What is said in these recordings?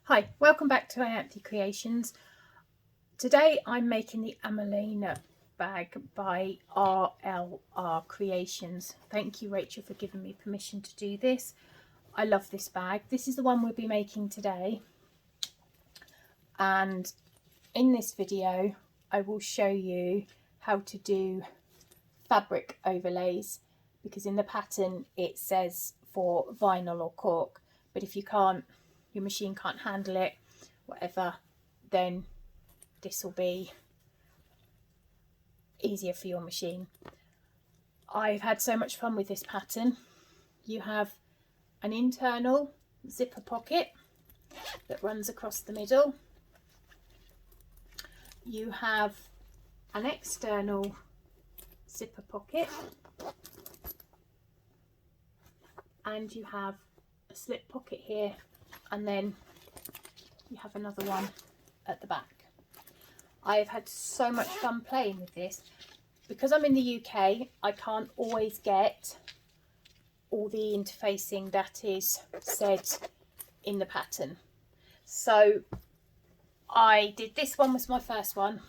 Hi, welcome back to Ianthe Creations. Today I'm making the Emilina bag by RLR Creations. Thank you, Rachel, for giving me permission to do this. I love this bag. This is the one we'll be making today. And in this video, I will show you how to do fabric overlays, because in the pattern it says for vinyl or cork, but if you can't, your machine can't handle it, whatever, then this will be easier for your machine. I've had so much fun with this pattern. You have an internal zipper pocket that runs across the middle. You have an external zipper pocket, and you have a slip pocket here, and then you have another one at the back. I have had so much fun playing with this. Because I'm in the UK, I can't always get all the interfacing that is said in the pattern. So I did this one, was my first one.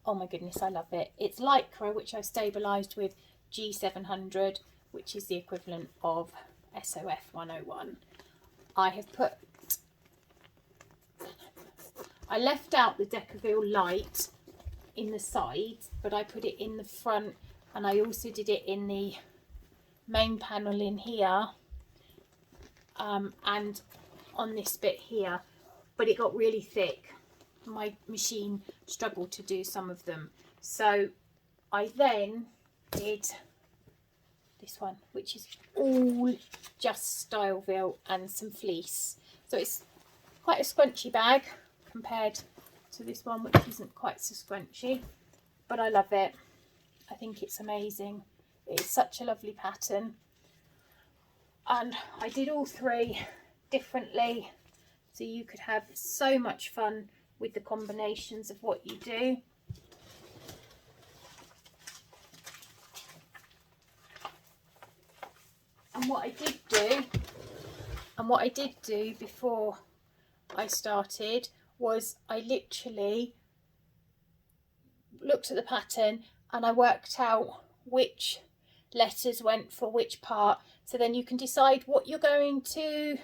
Oh my goodness, I love it. It's Lycra, which I've stabilised with G700, which is the equivalent of SOF 101. I left out the Decaville light in the sides, but I put it in the front, and I also did it in the main panel in here, and on this bit here, but it got really thick. My machine struggled to do some of them, so I then did this one, which is all just Styleville and some fleece. So it's quite a scrunchy bag compared to this one, which isn't quite so scrunchy, but I love it. I think it's amazing. It's such a lovely pattern, and I did all three differently, so you could have so much fun with the combinations of what you do. And what I did do before I started was I literally looked at the pattern and I worked out which letters went for which part, so then you can decide what you're going to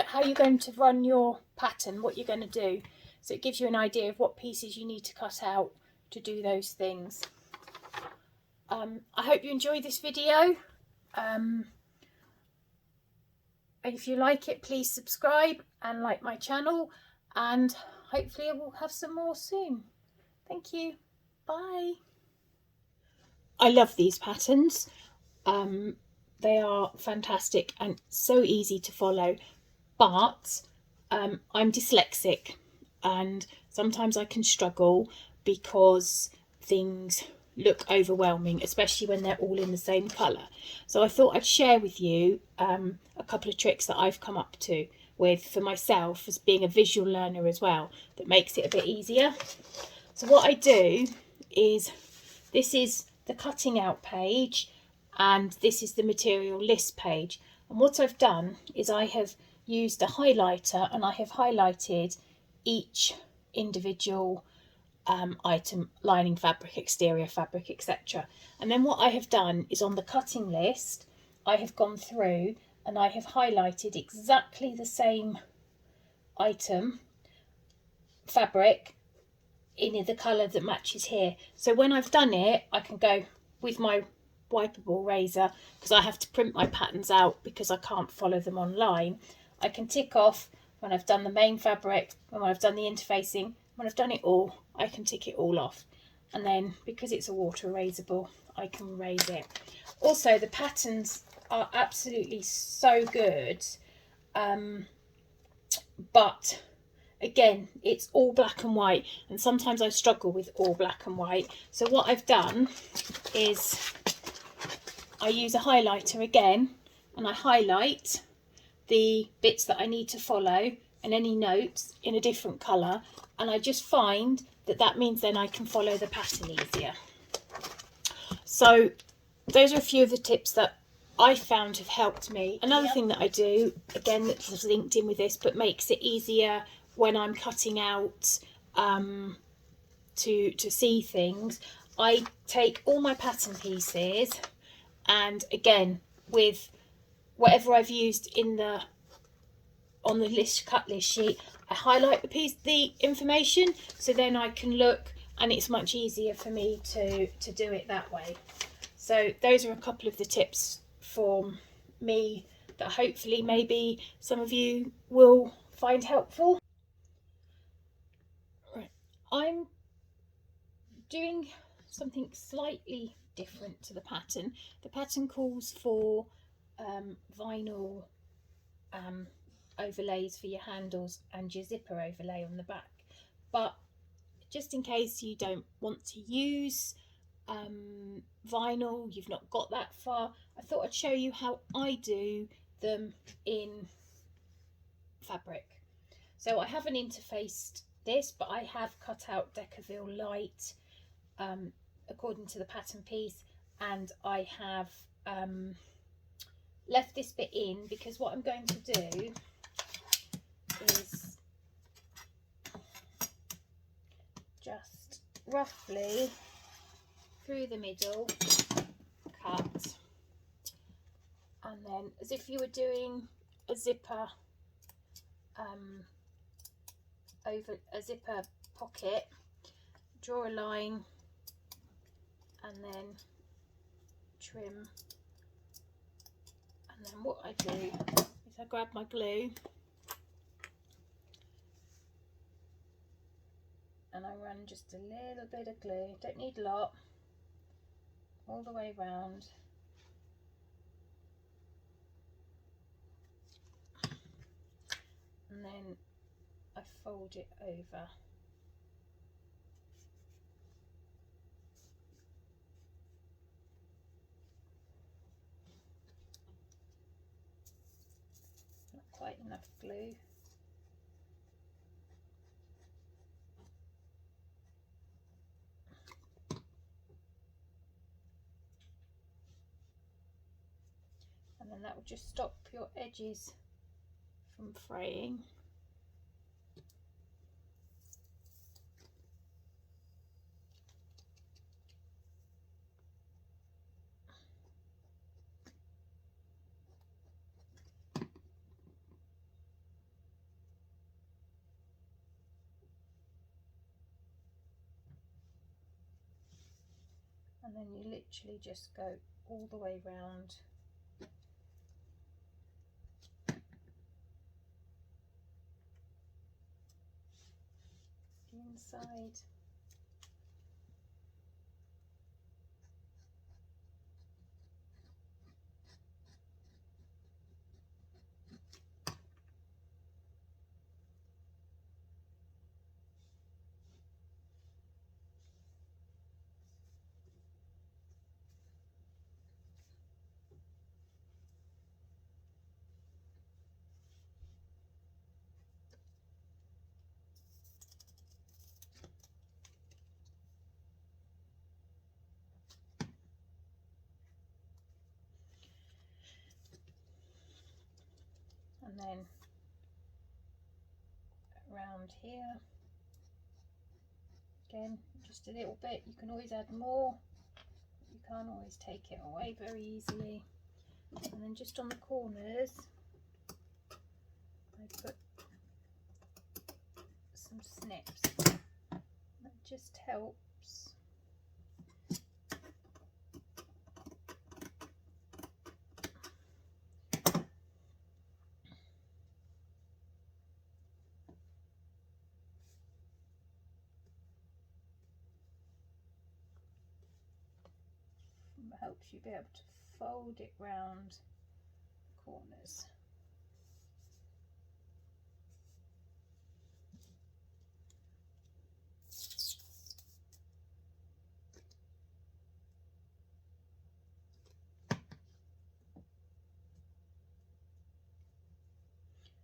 how you're going to run your pattern, what you're going to do. So it gives you an idea of what pieces you need to cut out to do those things. I hope you enjoy this video. If you like it, please subscribe and like my channel, and hopefully I will have some more soon. Thank you. Bye. I love these patterns. They are fantastic and so easy to follow, but I'm dyslexic, and sometimes I can struggle because things look overwhelming, especially when they're all in the same colour. So I thought I'd share with you a couple of tricks that I've come up with for myself, as being a visual learner as well, that makes it a bit easier. So what I do is, this is the cutting out page and this is the material list page, and what I've done is I have used a highlighter and I have highlighted each individual item, lining fabric, exterior fabric, etc. And then what I have done is, on the cutting list, I have gone through and I have highlighted exactly the same item fabric in the colour that matches here. So when I've done it, I can go with my wipeable razor, because I have to print my patterns out because I can't follow them online. I can tick off when I've done the main fabric, when I've done the interfacing, when I've done it all, I can tick it all off. And then, because it's a water erasable, I can erase it. Also, the patterns are absolutely so good, but again, it's all black and white, and sometimes I struggle with all black and white. So what I've done is I use a highlighter again, and I highlight the bits that I need to follow and any notes in a different colour, and I just find that means then I can follow the pattern easier. So those are a few of the tips that I found have helped me. Another thing that I do, again, that's linked in with this, but makes it easier when I'm cutting out to see things, I take all my pattern pieces, and again, with whatever I've used in the on the cut list sheet, I highlight the information, so then I can look, and it's much easier for me to do it that way. So those are a couple of the tips for me that hopefully maybe some of you will find helpful. Right. I'm doing something slightly different to the pattern. The pattern calls for vinyl overlays for your handles and your zipper overlay on the back, but just in case you don't want to use vinyl, you've not got that far, I thought I'd show you how I do them in fabric. So I haven't interfaced this, but I have cut out Decaville Light according to the pattern piece, and I have left this bit in because what I'm going to do is just roughly through the middle cut, and then as if you were doing a zipper over a zipper pocket, draw a line and then trim. And then what I do is I grab my glue and I run just a little bit of glue, don't need a lot, all the way around. And then I fold it over. Not quite enough glue. And then that will just stop your edges from fraying. And then you literally just go all the way round. The inside. And then around here, again, just a little bit. You can always add more, you can't always take it away very easily. And then just on the corners I put some snips. That just helps. Helps you be able to fold it round the corners.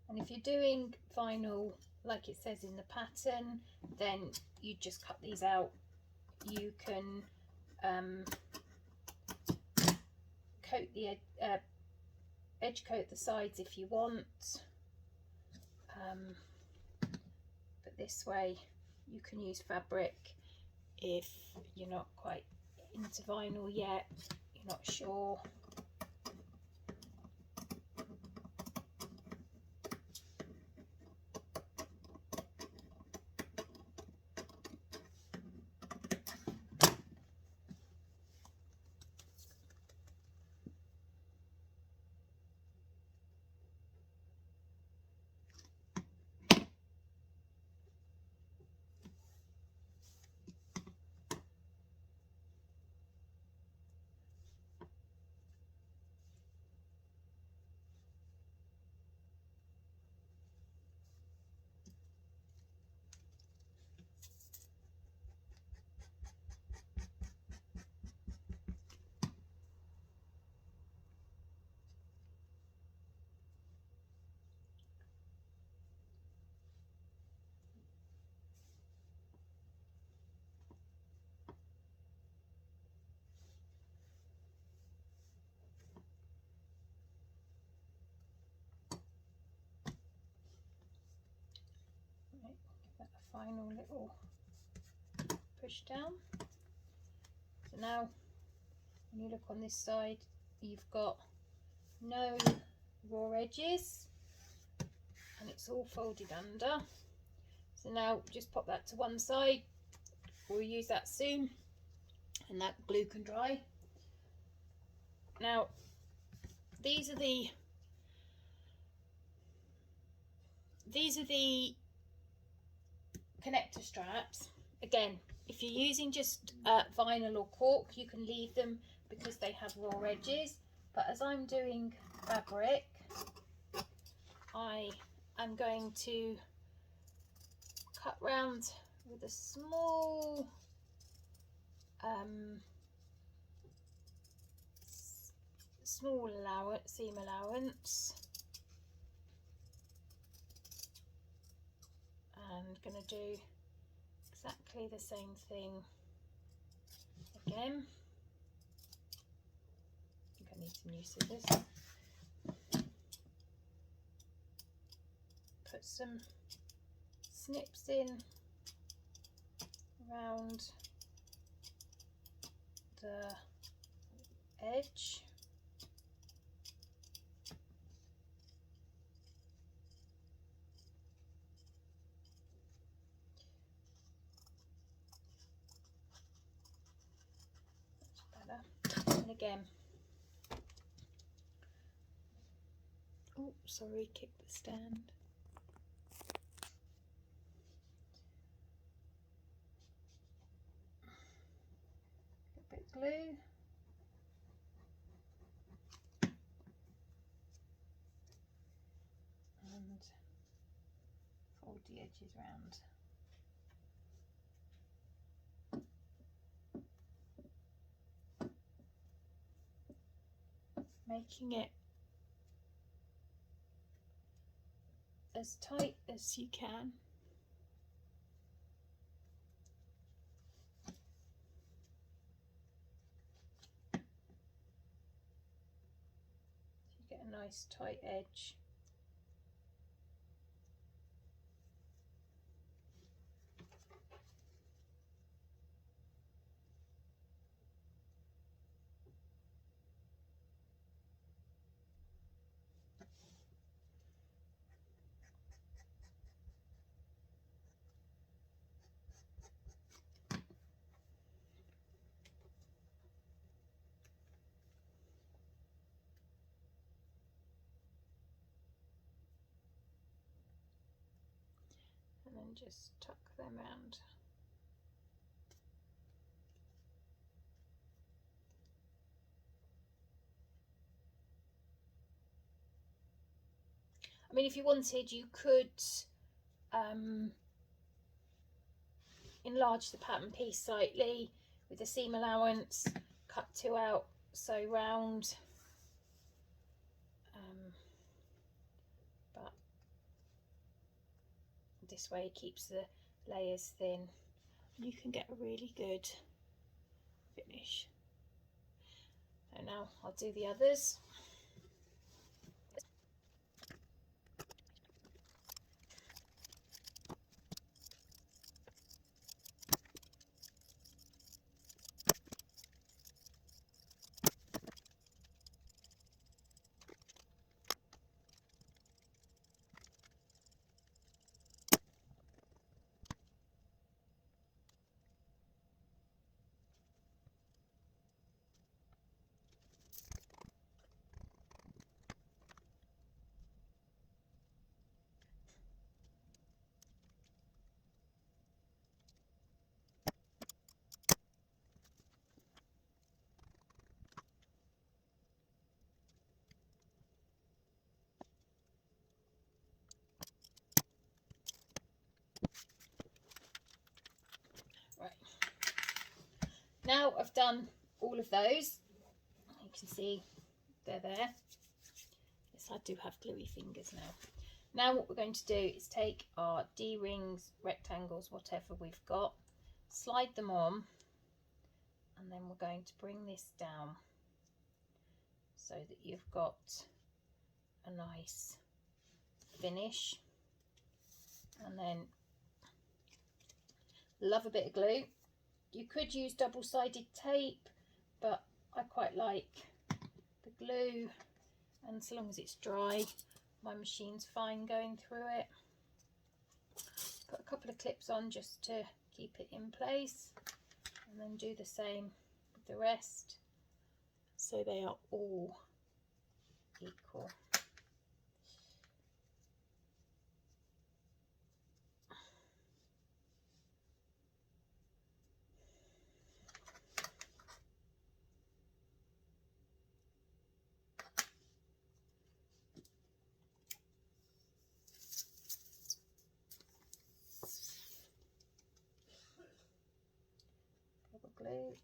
And if you're doing vinyl like it says in the pattern, then you just cut these out. You can coat the edge coat the sides if you want, but this way you can use fabric if you're not quite into vinyl yet, you're not sure. Right, give that a final little push down. So now when you look on this side, you've got no raw edges and it's all folded under. So now just pop that to one side, we'll use that soon, and that glue can dry. Now these are the connector straps. Again, if you're using just vinyl or cork, you can leave them because they have raw edges, but as I'm doing fabric, I am going to cut round with a small seam allowance, and going to do exactly the same thing again. I think I need some new scissors. Put some snips in around the edge. That's better. And again, oh sorry, kick the stand. A bit of glue. And fold the edges round. Making it as tight as you can. So you get a nice tight edge. And then just tuck them round. I mean, if you wanted, you could enlarge the pattern piece slightly with the seam allowance, cut 2 out so round, but this way it keeps the layers thin. You can get a really good finish. And now I'll do the others. Right. Now I've done all of those. You can see they're there. Yes, I do have gluey fingers now. Now what we're going to do is take our D-rings, rectangles, whatever we've got, slide them on, and then we're going to bring this down so that you've got a nice finish. And then love a bit of glue. You could use double-sided tape, but I quite like the glue, and so long as it's dry, my machine's fine going through it. Put a couple of clips on just to keep it in place, and then do the same with the rest so they are all equal. Glue.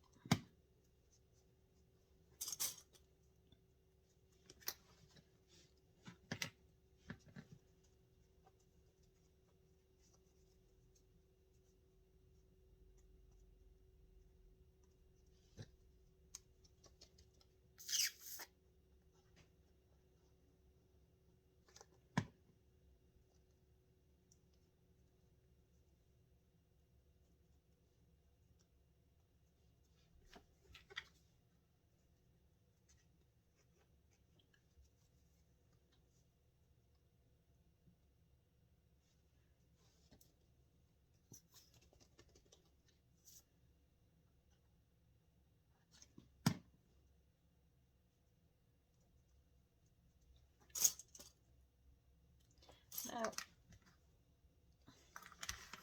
Now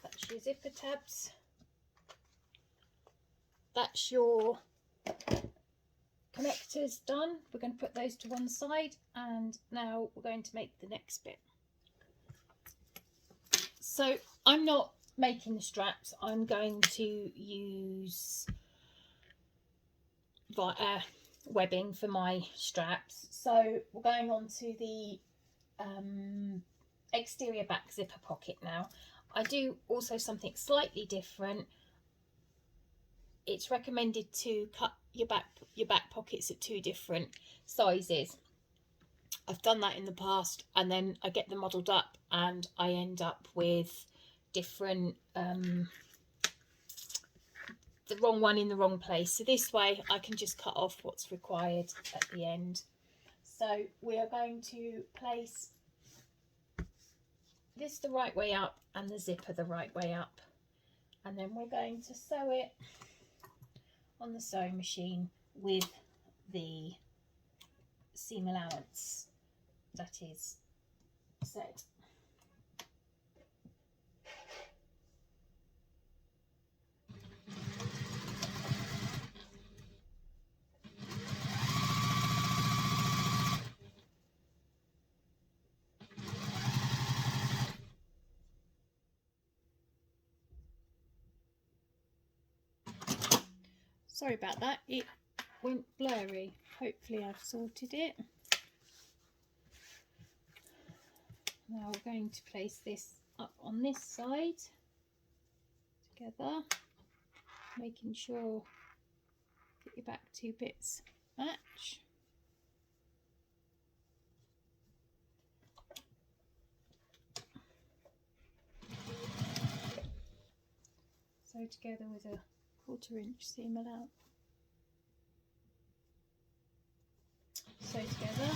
that's your zipper tabs, that's your connectors done. We're going to put those to one side, and now we're going to make the next bit. So I'm not making the straps, I'm going to use webbing for my straps. So we're going on to the exterior back zipper pocket now. I do also something slightly different. It's recommended to cut your back pockets at 2 different sizes. I've done that in the past, and then I get them modelled up and I end up with different the wrong one in the wrong place. So this way I can just cut off what's required at the end. So we are going to place this the right way up and the zipper the right way up, and then we're going to sew it on the sewing machine with the seam allowance that is set. Sorry about that, it went blurry. Hopefully I've sorted it. Now we're going to place this up on this side together, making sure that your back 2 bits match. Sew together with a 1/4 inch seam allowance. Sew together.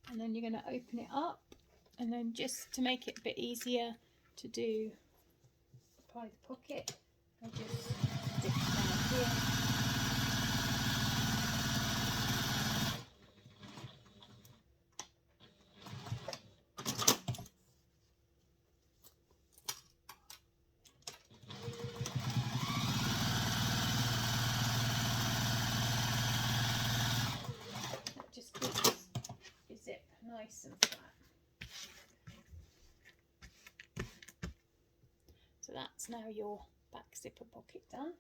And then you're going to open it up, and then just to make it a bit easier to do, apply the pocket, I just stick it down here. That just keeps your zip nice and flat. So that's now your back zipper pocket done.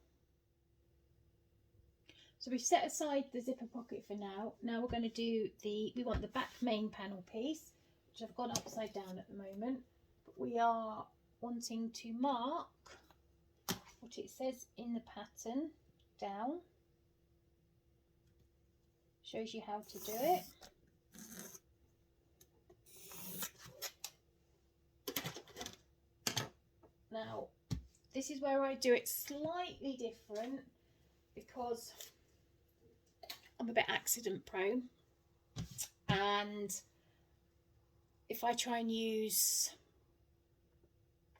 So we've set aside the zipper pocket for now. Now we're going to do we want the back main panel piece, which I've got upside down at the moment, but we are wanting to mark what it says in the pattern down. Shows you how to do it. Now, this is where I do it slightly different because I'm a bit accident prone, and if I try and use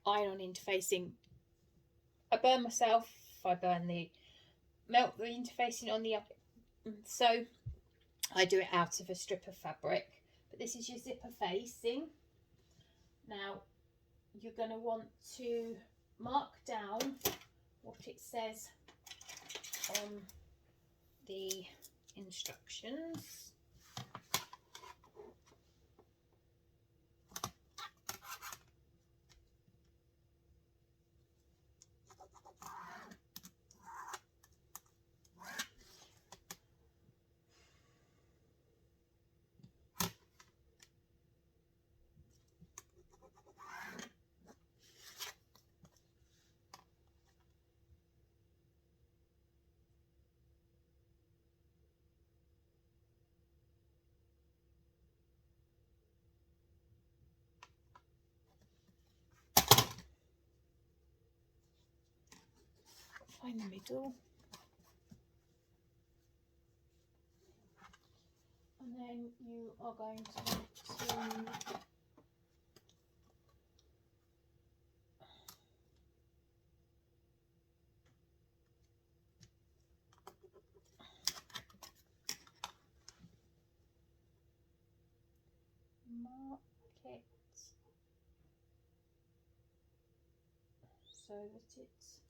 iron-on interfacing, I burn myself. I melt the interfacing on the up, so I do it out of a strip of fabric. But this is your zipper facing. Now you're going to want to mark down what it says on the instructions. Find the middle, and then you are going to mark it so that it's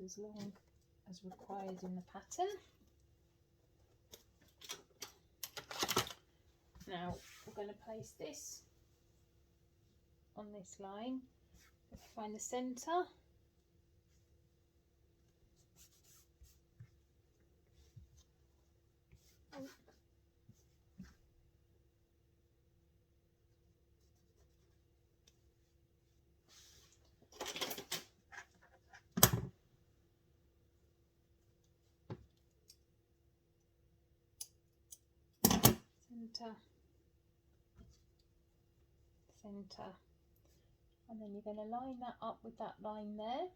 as long as required in the pattern. Now we're going to place this on this line. Find the centre. Centre, and then you're going to line that up with that line there,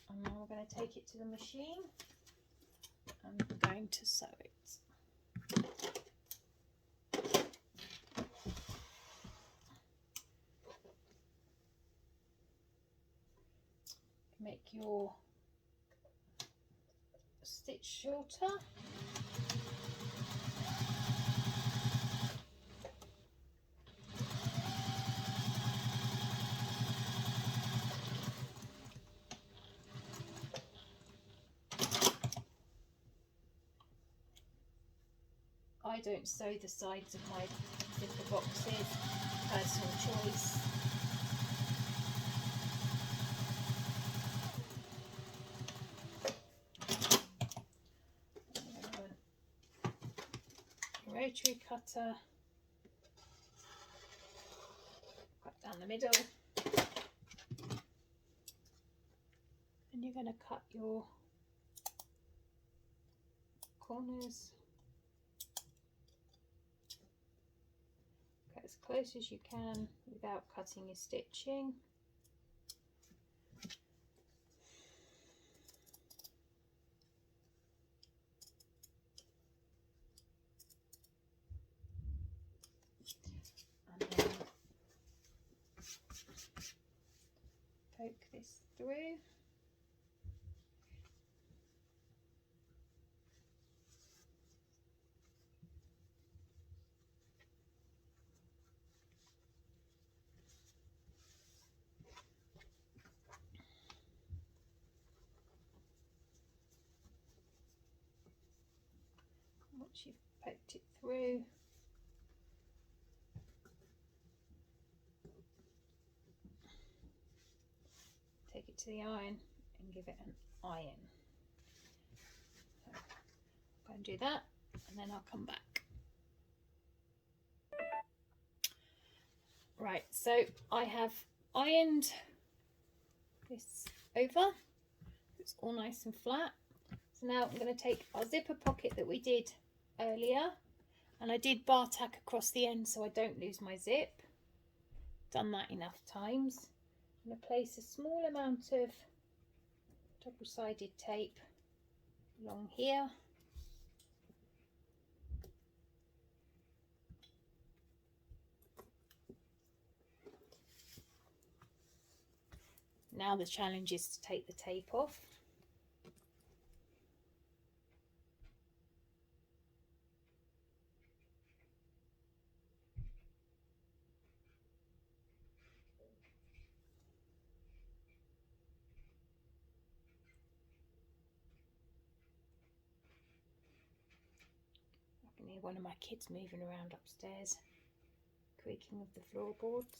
and now we're going to take it to the machine and we're going to sew it. Make your stitch shorter. I don't sew the sides of my zipper boxes personal choice. Rotary cutter, cut down the middle, and you're going to cut your corners, cut as close as you can without cutting your stitching. Poke this through. Once you've poked it through, take it to the iron and give it an iron. So I'll go and do that, and then I'll come back. Right, so I have ironed this over. It's all nice and flat. So now I'm going to take our zipper pocket that we did earlier, and I did bar tack across the end so I don't lose my zip. Done that enough times. I'm going to place a small amount of double-sided tape along here. Now the challenge is to take the tape off. I can hear one of my kids moving around upstairs, creaking of the floorboards.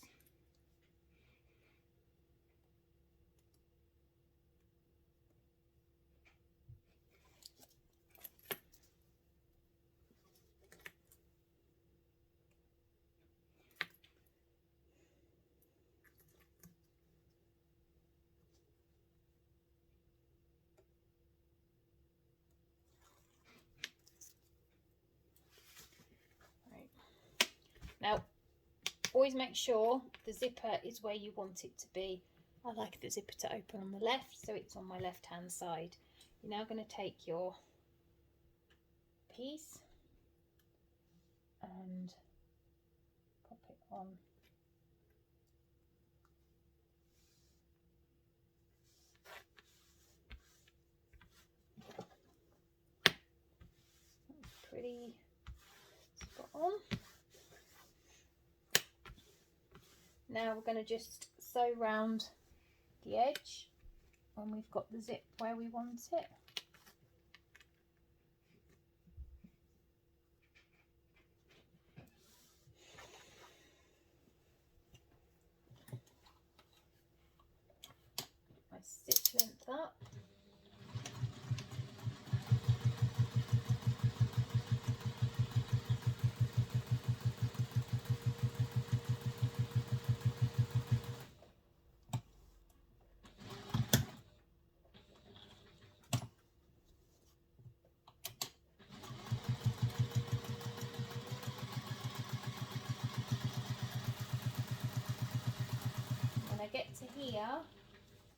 Now, always make sure the zipper is where you want it to be. I like the zipper to open on the left, so it's on my left hand side. You're now going to take your piece and pop it on. That's pretty spot on. Now we're going to just sew round the edge when we've got the zip where we want it. My stitch length up. When I get to here,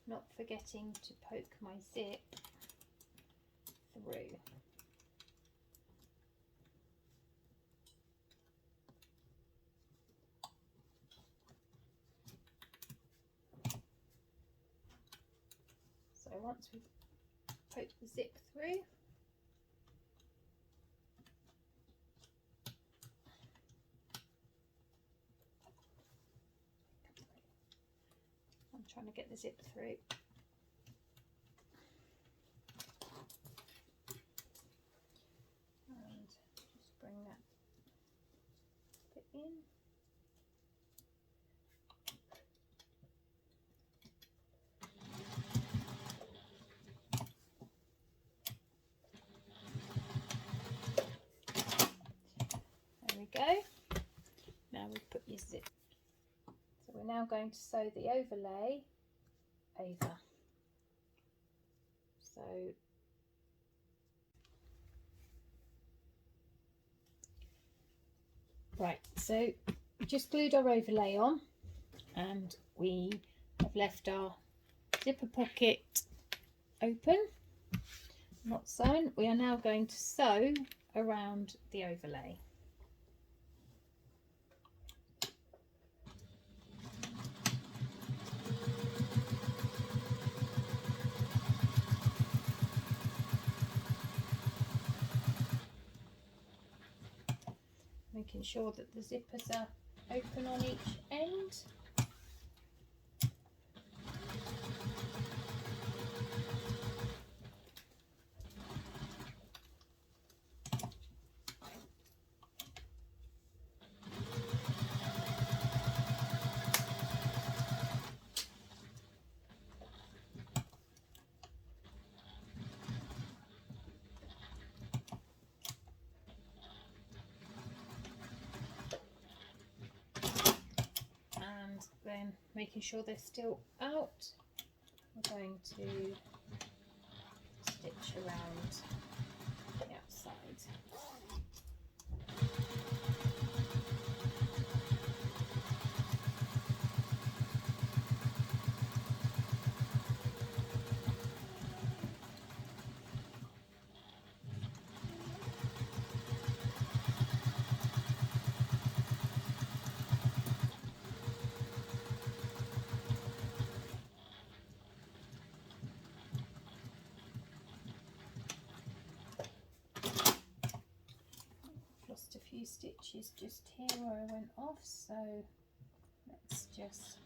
not forgetting to poke my zip through. So once we've poked the zip through, I'm trying to get the zip through. And just bring that bit in. now going to sew the overlay over. So right, so we just glued our overlay on and we have left our zipper pocket open, not sewn. We are now going to sew around the overlay. Making sure that the zippers are open on each end. Then making sure they're still out, we're going to stitch around the outside. Lost a few stitches just here where I went off, so let's just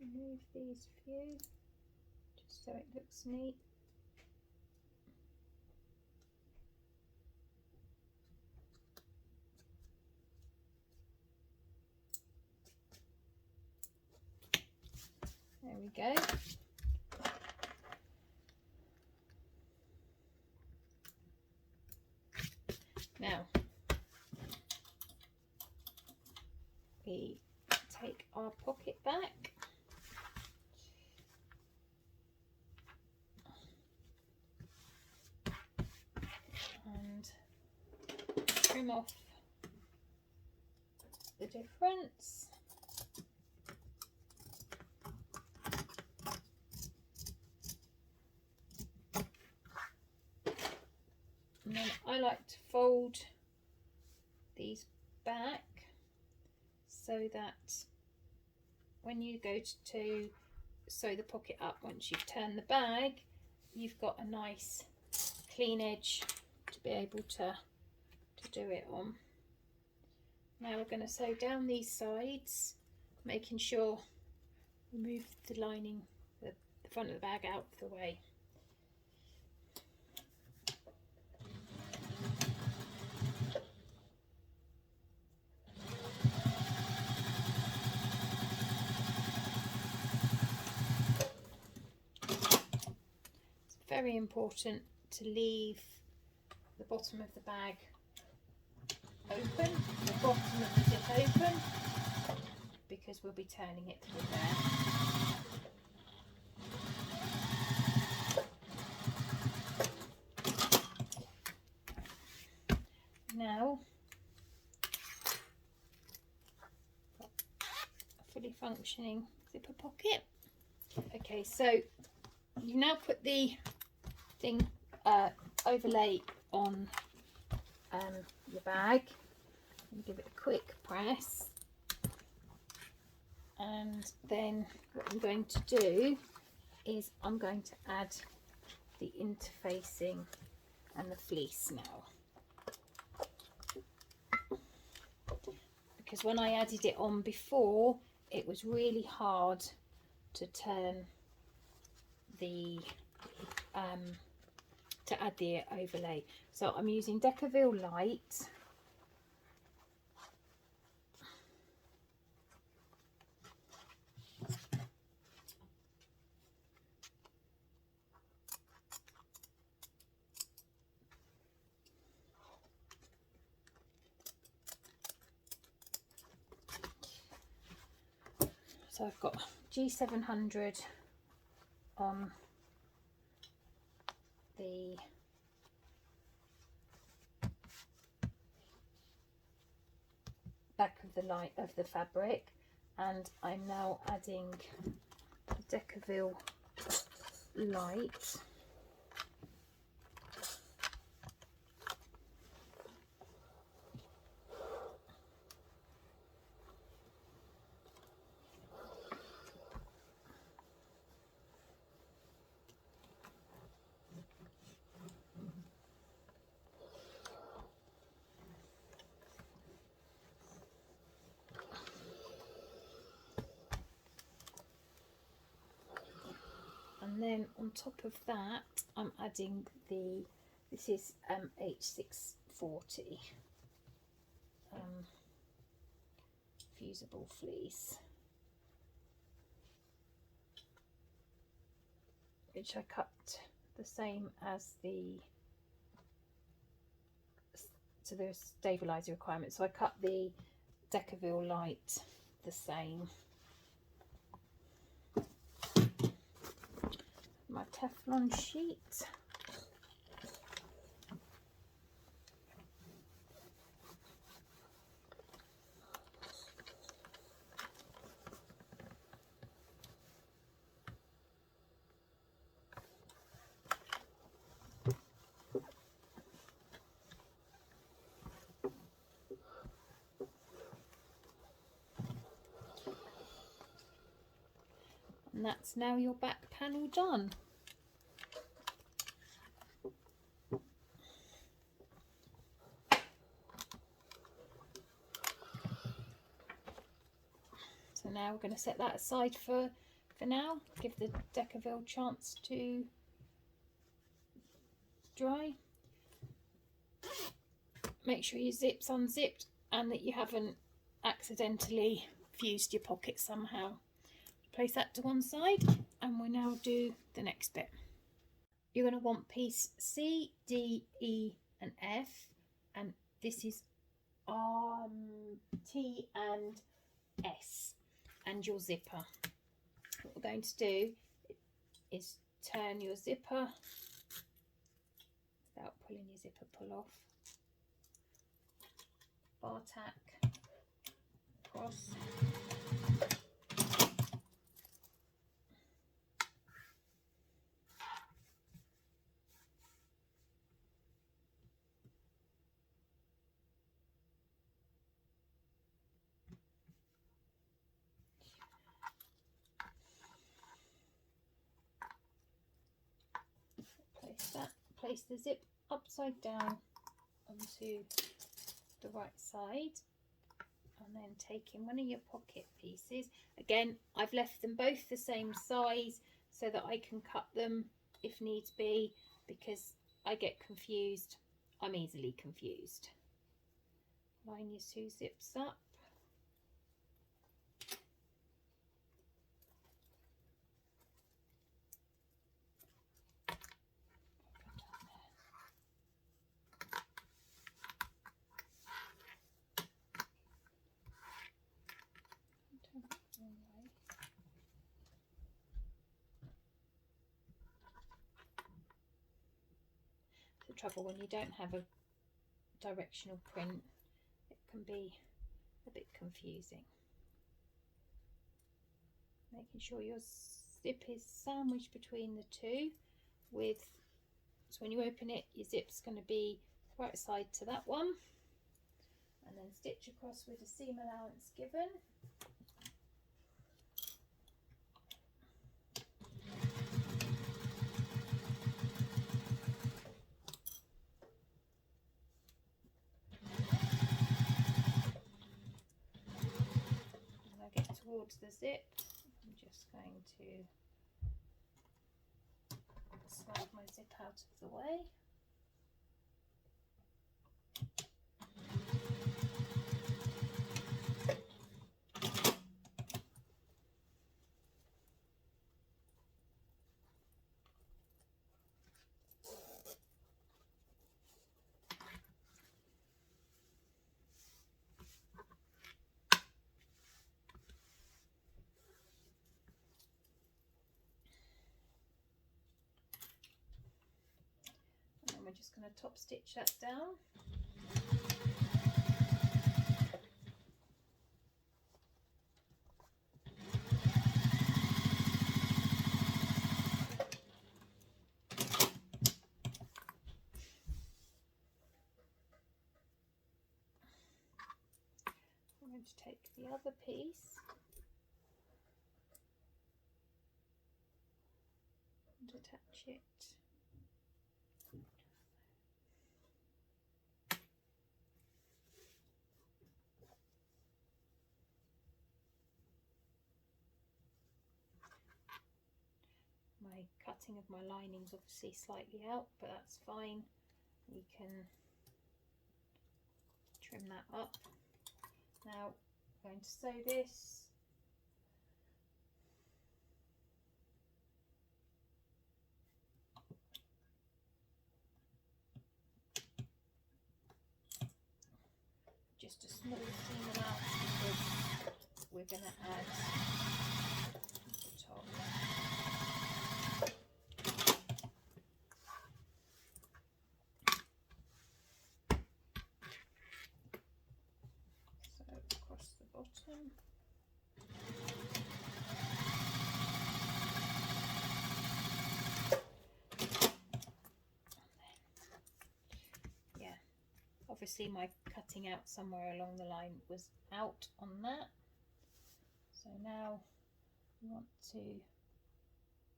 remove these few just so it looks neat. There we go. Now we take our pocket back and trim off the difference. And then I like to fold these back so that when you go to sew the pocket up, once you've turned the bag, you've got a nice clean edge to be able to do it on. Now we're going to sew down these sides, making sure we move the lining, the front of the bag out of the way. Very important to leave the bottom of the bag open, the bottom of the zip open, because we'll be turning it through there. Now, got a fully functioning zipper pocket. Okay, so you now put the thing overlay on your bag and give it a quick press, and then what I'm going to do is I'm going to add the interfacing and the fleece now, because when I added it on before it was really hard to turn the to add the overlay. So I'm using Decaville Light So I've got G700 on the back of the light of the fabric, and I'm now adding a Decaville light. And then on top of that, I'm adding this is H640 fusible fleece, which I cut the same as the stabilizer requirement. So I cut the Decaville light the same. My Teflon sheet. And that's now your back panel done. So now we're going to set that aside for now, give the Decaville a chance to dry. Make sure your zip's unzipped and that you haven't accidentally fused your pocket somehow. Place that to one side, and we'll now do the next bit. You're going to want piece C, D, E and F, and this is T and S, and your zipper. What we're going to do is turn your zipper without pulling your zipper pull off, bar tack across, place the zip upside down onto the right side, and then taking one of your pocket pieces. Again, I've left them both the same size so that I can cut them if needs be, because I get confused. I'm easily confused. Line your two zips up. The trouble when you don't have a directional print, it can be a bit confusing. Making sure your zip is sandwiched between the two, so when you open it, your zip's going to be right side to that one, and then stitch across with a seam allowance given. Towards the zip, I'm just going to slide my zip out of the way. just going to top stitch that down. I'm going to take the other piece and attach it. My cutting of my lining's obviously slightly out, but that's fine. We can trim that up. Now I'm going to sew this. Just a small seam allowance because we're going to add the top. So across the bottom. Obviously my cutting out somewhere along the line was out on that, so now we want to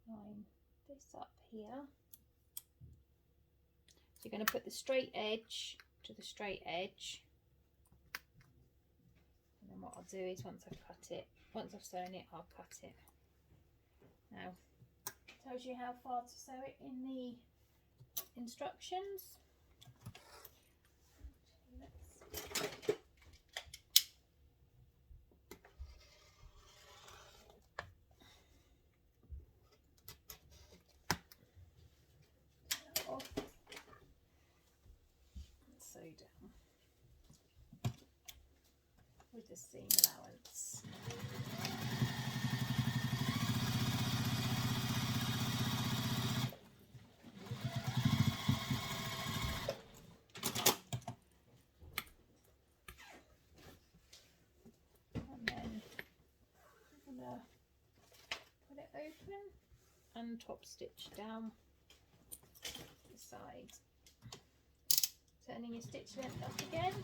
line this up here. So you're going to put the straight edge to the straight edge, and then what I'll do is once I've sewn it, I'll cut it. Now it tells you how far to sew it in the instructions. Off and sew down with the seam allowance. And then I'm going to put it open and top stitch down the side, turning your stitch length up again.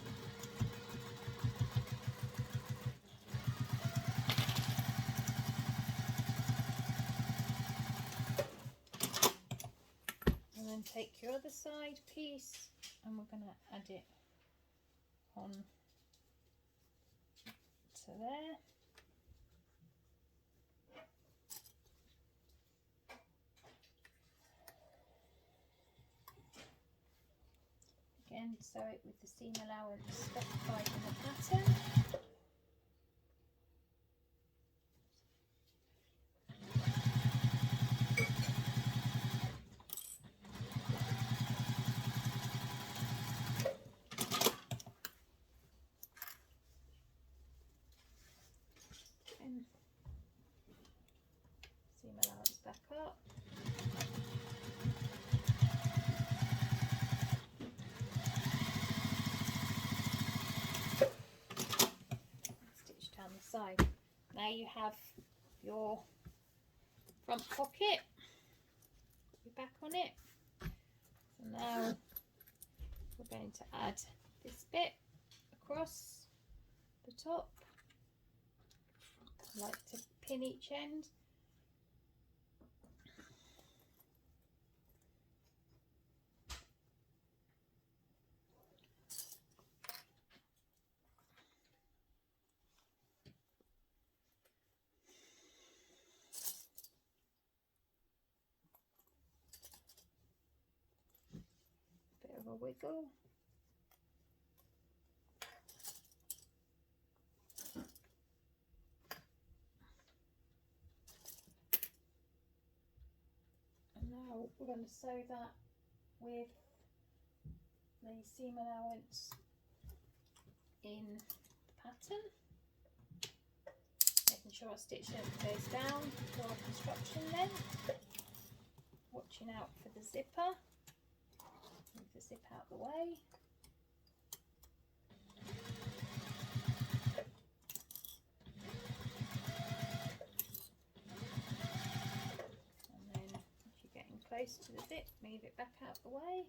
And then take your other side piece and we're going to add it on to there. Again, sew it with the seam allowance specified in the pattern. And seam allowance back up. Down the side. Now you have your front pocket, put your back on it. So now we're going to add this bit across the top. I like to pin each end. A wiggle. And now we're going to sew that with the seam allowance in the pattern, making sure our stitch length goes down to our construction length, watching out for the zipper with zip out the way. And then if you're getting close to the zip, move it back out the way.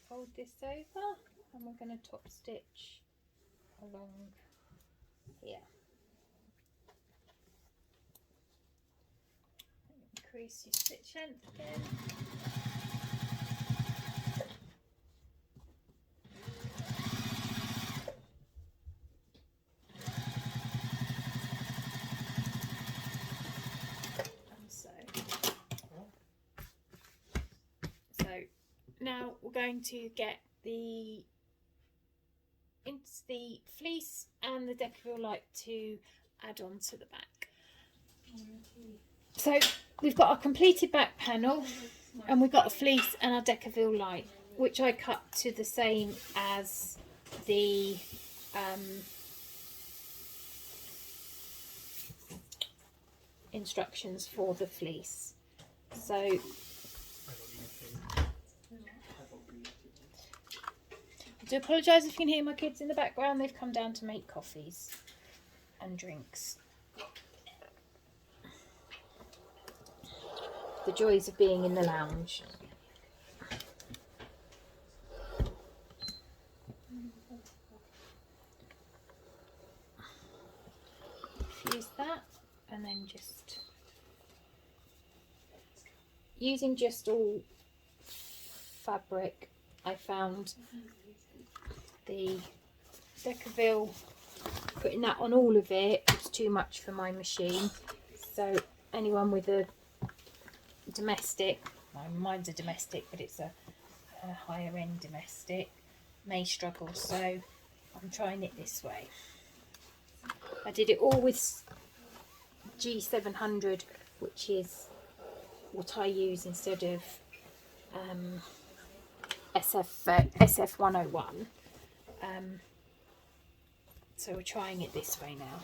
Fold this over and we're going to top stitch along here. Increase your stitch length again. And so now we're going to get the fleece and the Decaville light to add on to the back. So we've got our completed back panel and we've got a fleece and our Decaville light, which I cut to the same as the instructions for the fleece. So I do apologise if you can hear my kids in the background. They've come down to make coffees and drinks. The joys of being in the lounge. Fuse that and then just using just all fabric. I found the Decaville, putting that on all of it was too much for my machine. So anyone with a domestic, well, mine's a domestic, but it's a higher end domestic, may struggle. So I'm trying it this way. I did it all with G700, which is what I use instead of SF101. So we're trying it this way now.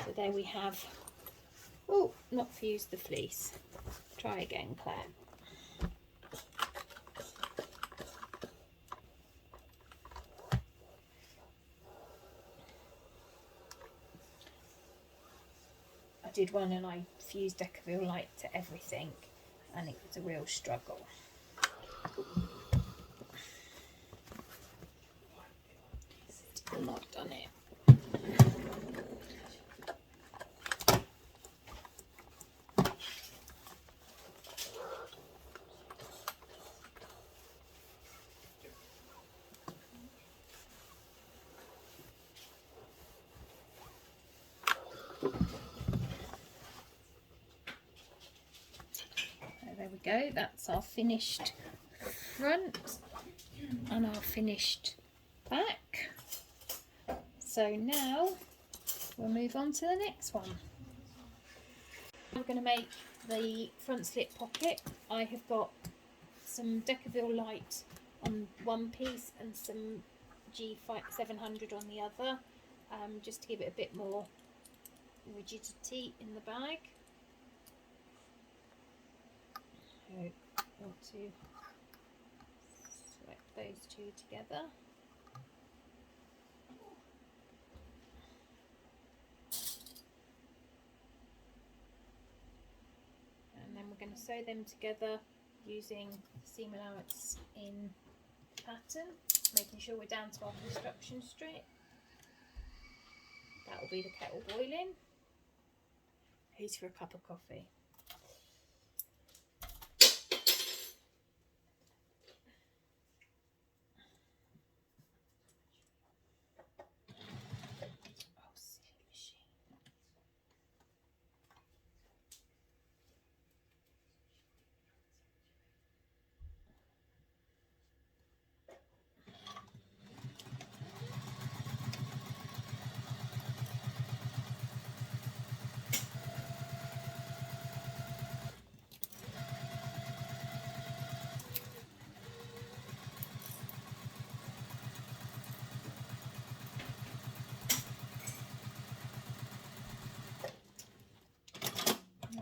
So there we have, oh, not fused the fleece. Try again, Claire. I did one and I fused Decaville light to everything and it was a real struggle. Still not done it. There we go, that's our finished front and our finished back. So now we'll move on to the next one. We're going to make the front slip pocket. I have got some Decaville light on one piece and some G700 on the other, just to give it a bit more rigidity in the bag. So I want to select those two together. And then we're going to sew them together using seam allowance in pattern, making sure we're down to our construction strip. That will be the kettle boiling. Who's for a cup of coffee?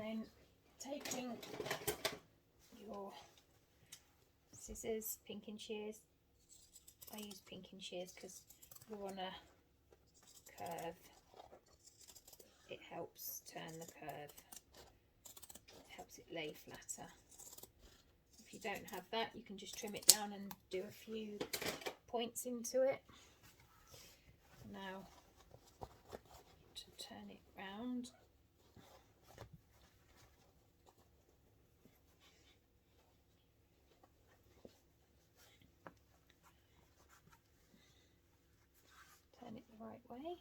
then taking your scissors, pinking shears. I use pinking shears because we're on a curve. It helps turn the curve. It helps it lay flatter. If you don't have that, you can just trim it down and do a few points into it. Now to turn it round. Turn it the right way.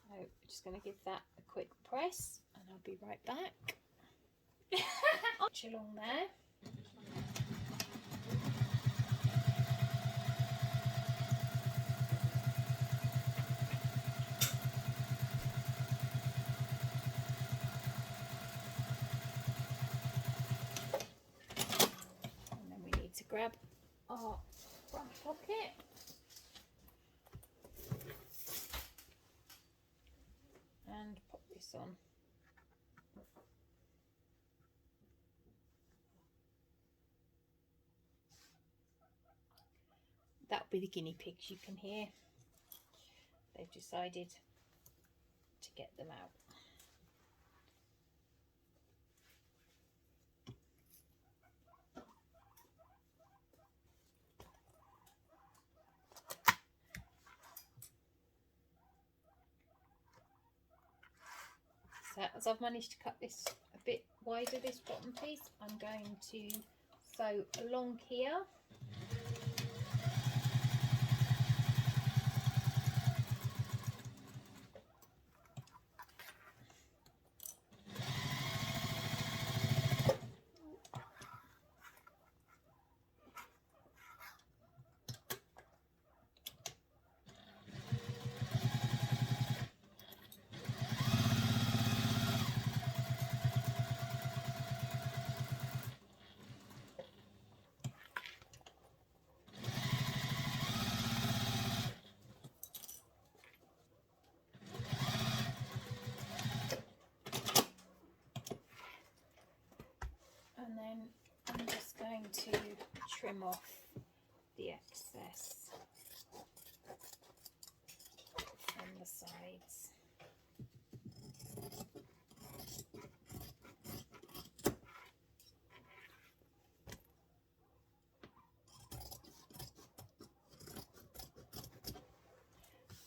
So we're just going to give that a quick press and I'll be right back. Arch along there. And then we need to grab our front pocket. And pop this on. That'll be the guinea pigs you can hear. They've decided to get them out. So as I've managed to cut this a bit wider, this bottom piece, I'm going to sew along here. And then I'm just going to trim off the excess from the sides.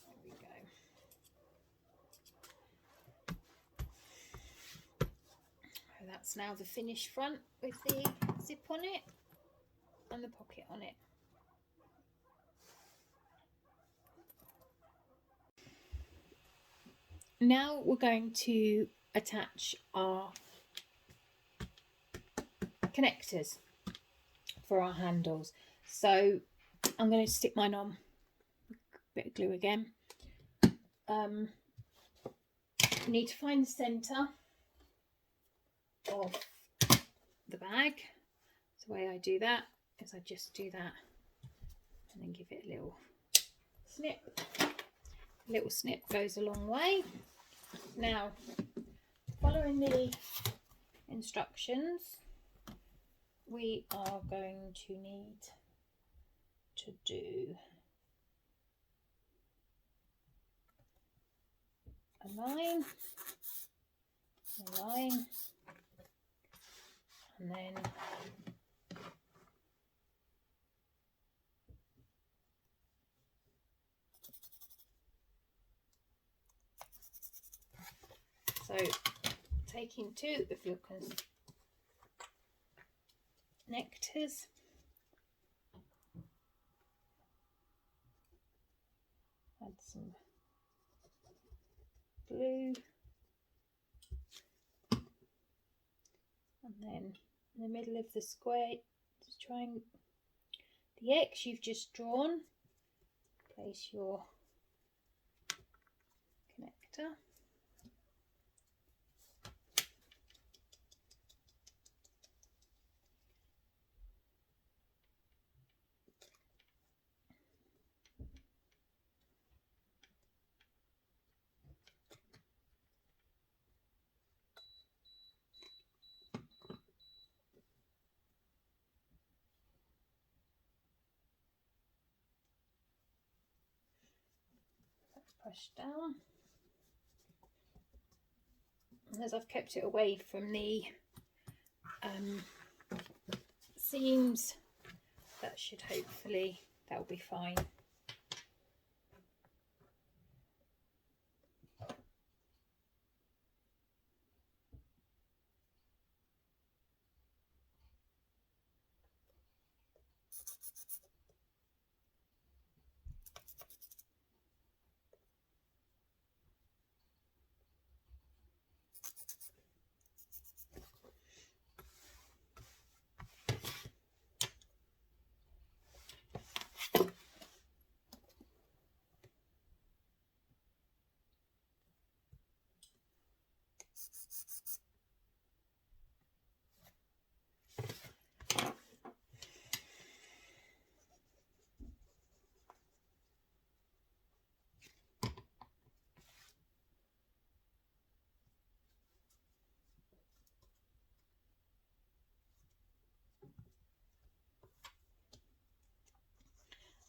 There we go. That's now the finished front with the zip on it and the pocket on it. Now we're going to attach our connectors for our handles. So I'm going to stick mine on, a bit of glue again. You need to find the centre of the bag. So the way I do that is I just do that and then give it a little snip. A little snip goes a long way. Now, following the instructions, we are going to need to do a line, and then so taking two of your connectors, add some glue, and then in the middle of the square, just trying the X you've just drawn, place place your connector. Push down. And as I've kept it away from the seams, that should hopefully, that'll be fine.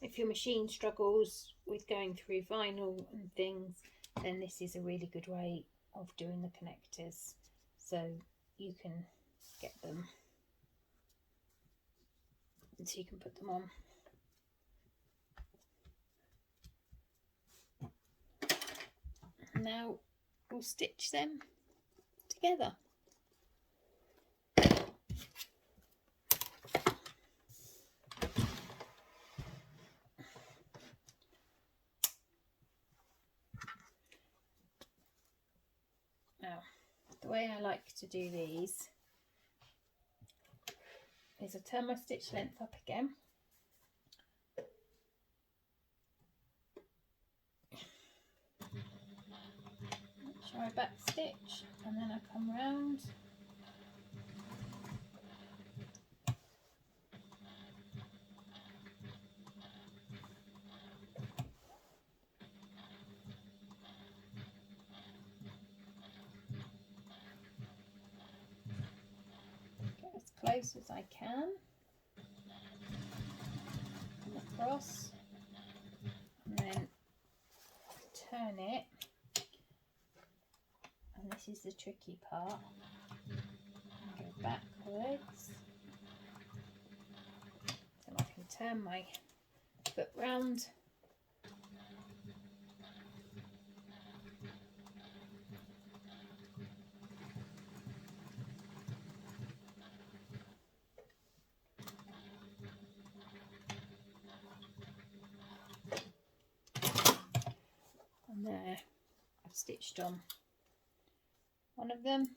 If your machine struggles with going through vinyl and things, then this is a really good way of doing the connectors, so you can get them, and so you can put them on. Now we'll stitch them together. Now, the way I like to do these is I turn my stitch length up again, make sure I back stitch, and then I come round close as I can, and across, and then turn it, and this is the tricky part, go backwards, so I can turn my foot round, and there I've stitched on one of them.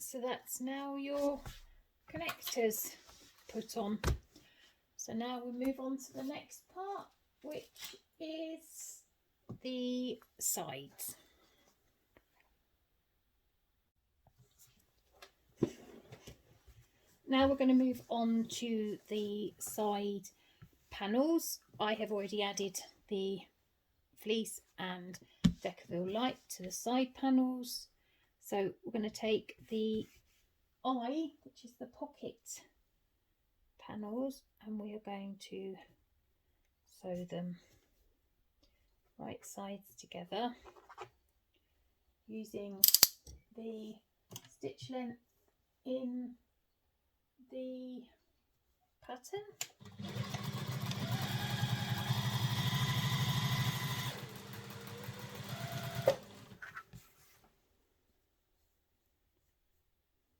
So that's now your connectors put on. So now we move on to the next part, which is the sides. Now we're going to move on to the side panels. I have already added the fleece and Decaville light to the side panels. So we're going to take the eye, which is the pocket panels, and we are going to sew them right sides together using the stitch length in the pattern.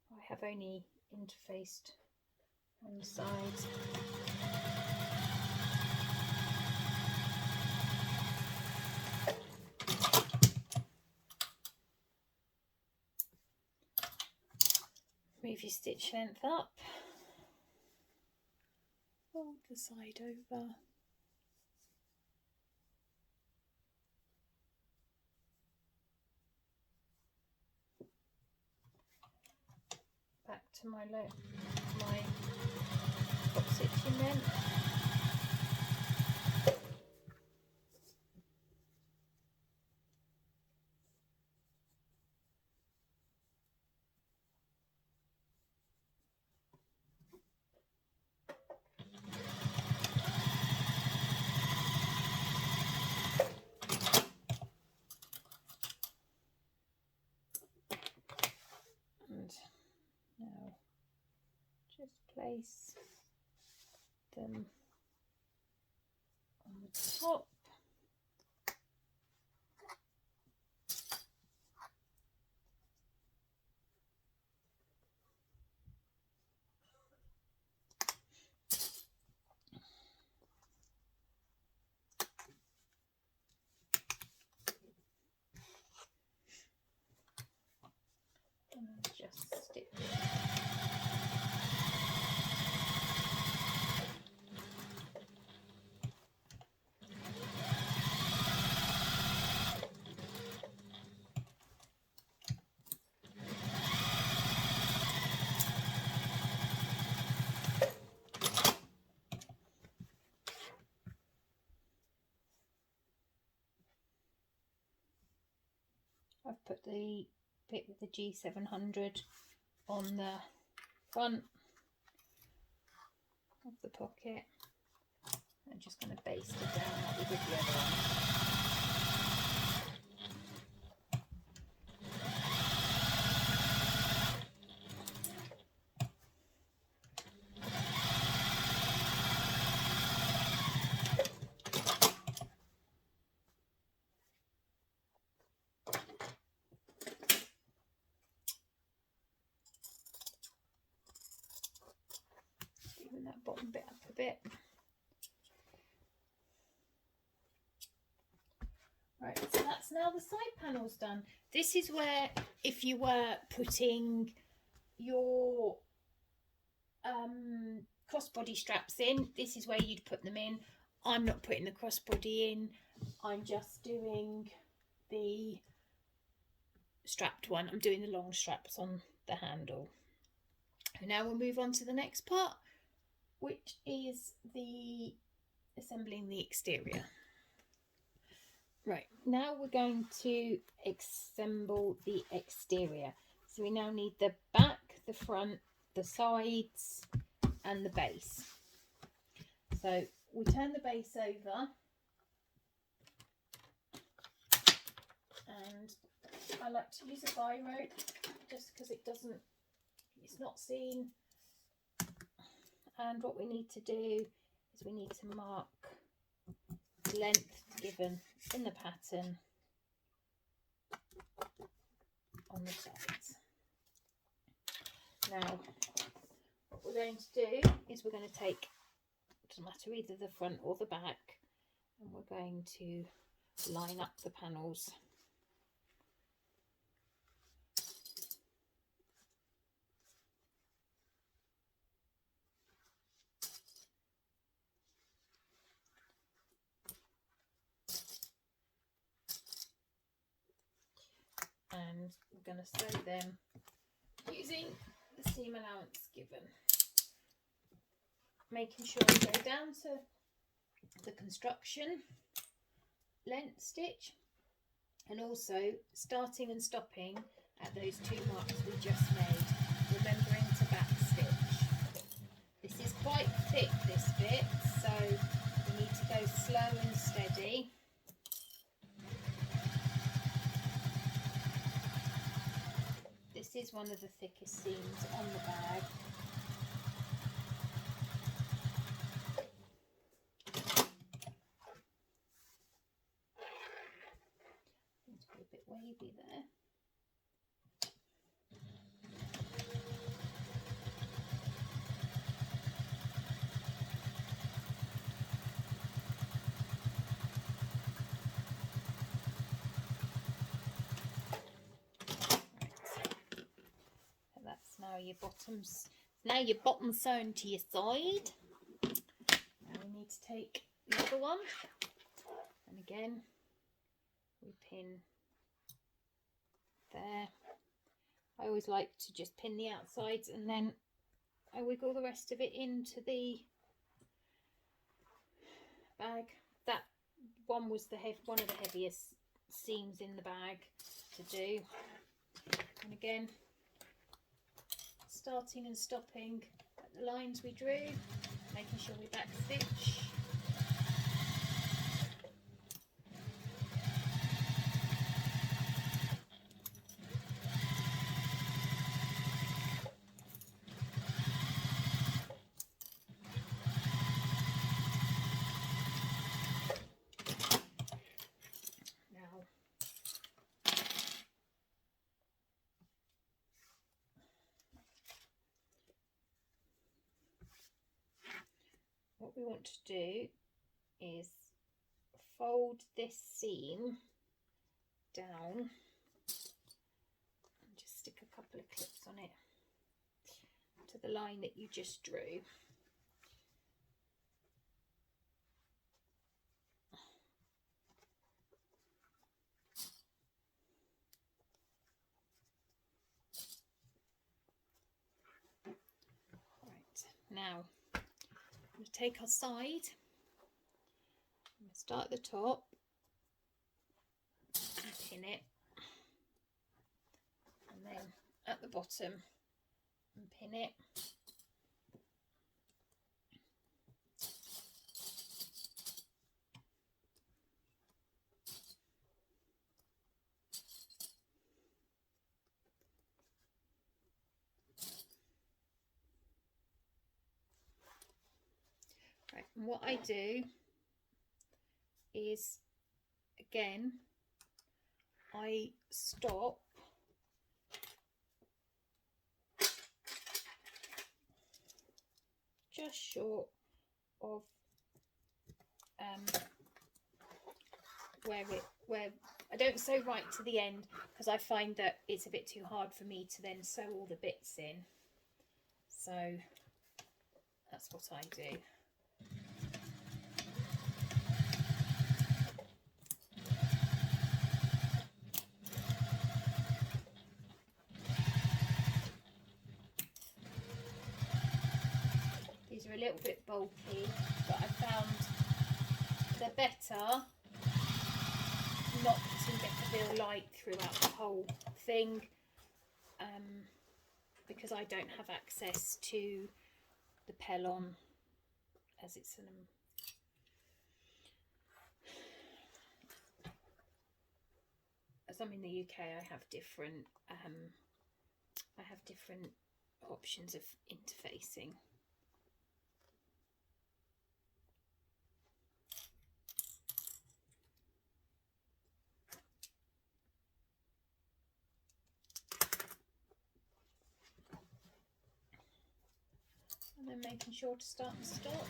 I have only interfaced on the sides. Move your stitch length up, fold the side over, back to my top stitching length. And now just place them on the top. And just stitch. I've put the bit with the G700 on the front of the pocket. I'm just going to baste it down like we did the other one. Even that bottom bit up a bit. Right, so that's now the side panels done. This is where, if you were putting your crossbody straps in, this is where you'd put them in. I'm not putting the crossbody in, I'm just doing the strapped one. I'm doing the long straps on the handle. And now we'll move on to the next part, which is the assembling the exterior. Right, now we're going to assemble the exterior. So we now need the back, the front, the sides and the base. So we turn the base over, and I like to use a biro just because it's not seen. And what we need to do is we need to mark the length given in the pattern on the sides. Now what we're going to do is we're going to take, it doesn't matter either the front or the back, and we're going to line up the panels and we're going to sew them using the seam allowance given. Making sure we go down to the construction length stitch, and also starting and stopping at those 2 marks we just made, remembering to back stitch. This is quite thick, this bit, so we need to go slow and steady. This is one of the thickest seams on the bag. Seems to be a bit wavy there. Now your bottoms, now your bottom sewn to your side. Now we need to take the other one, and again we pin there. I always like to just pin the outsides and then I wiggle the rest of it into the bag. That one was one of the heaviest seams in the bag to do, and again starting and stopping at the lines we drew, making sure we back stitch. Now what we want to do is fold this seam down and just stick a couple of clips on it to the line that you just drew. Right, now we take our side, we'll start at the top and pin it, and then at the bottom and pin it. Right, and what I do is, again, I stop just short of where I don't sew right to the end, because I find that it's a bit too hard for me to then sew all the bits in. So that's what I do. These are a little bit bulky, but I found they're better not putting Beckerville light throughout the whole thing, because I don't have access to the Pellon, as it's as I'm in the UK, I have different options of interfacing. And then making sure to start and stop.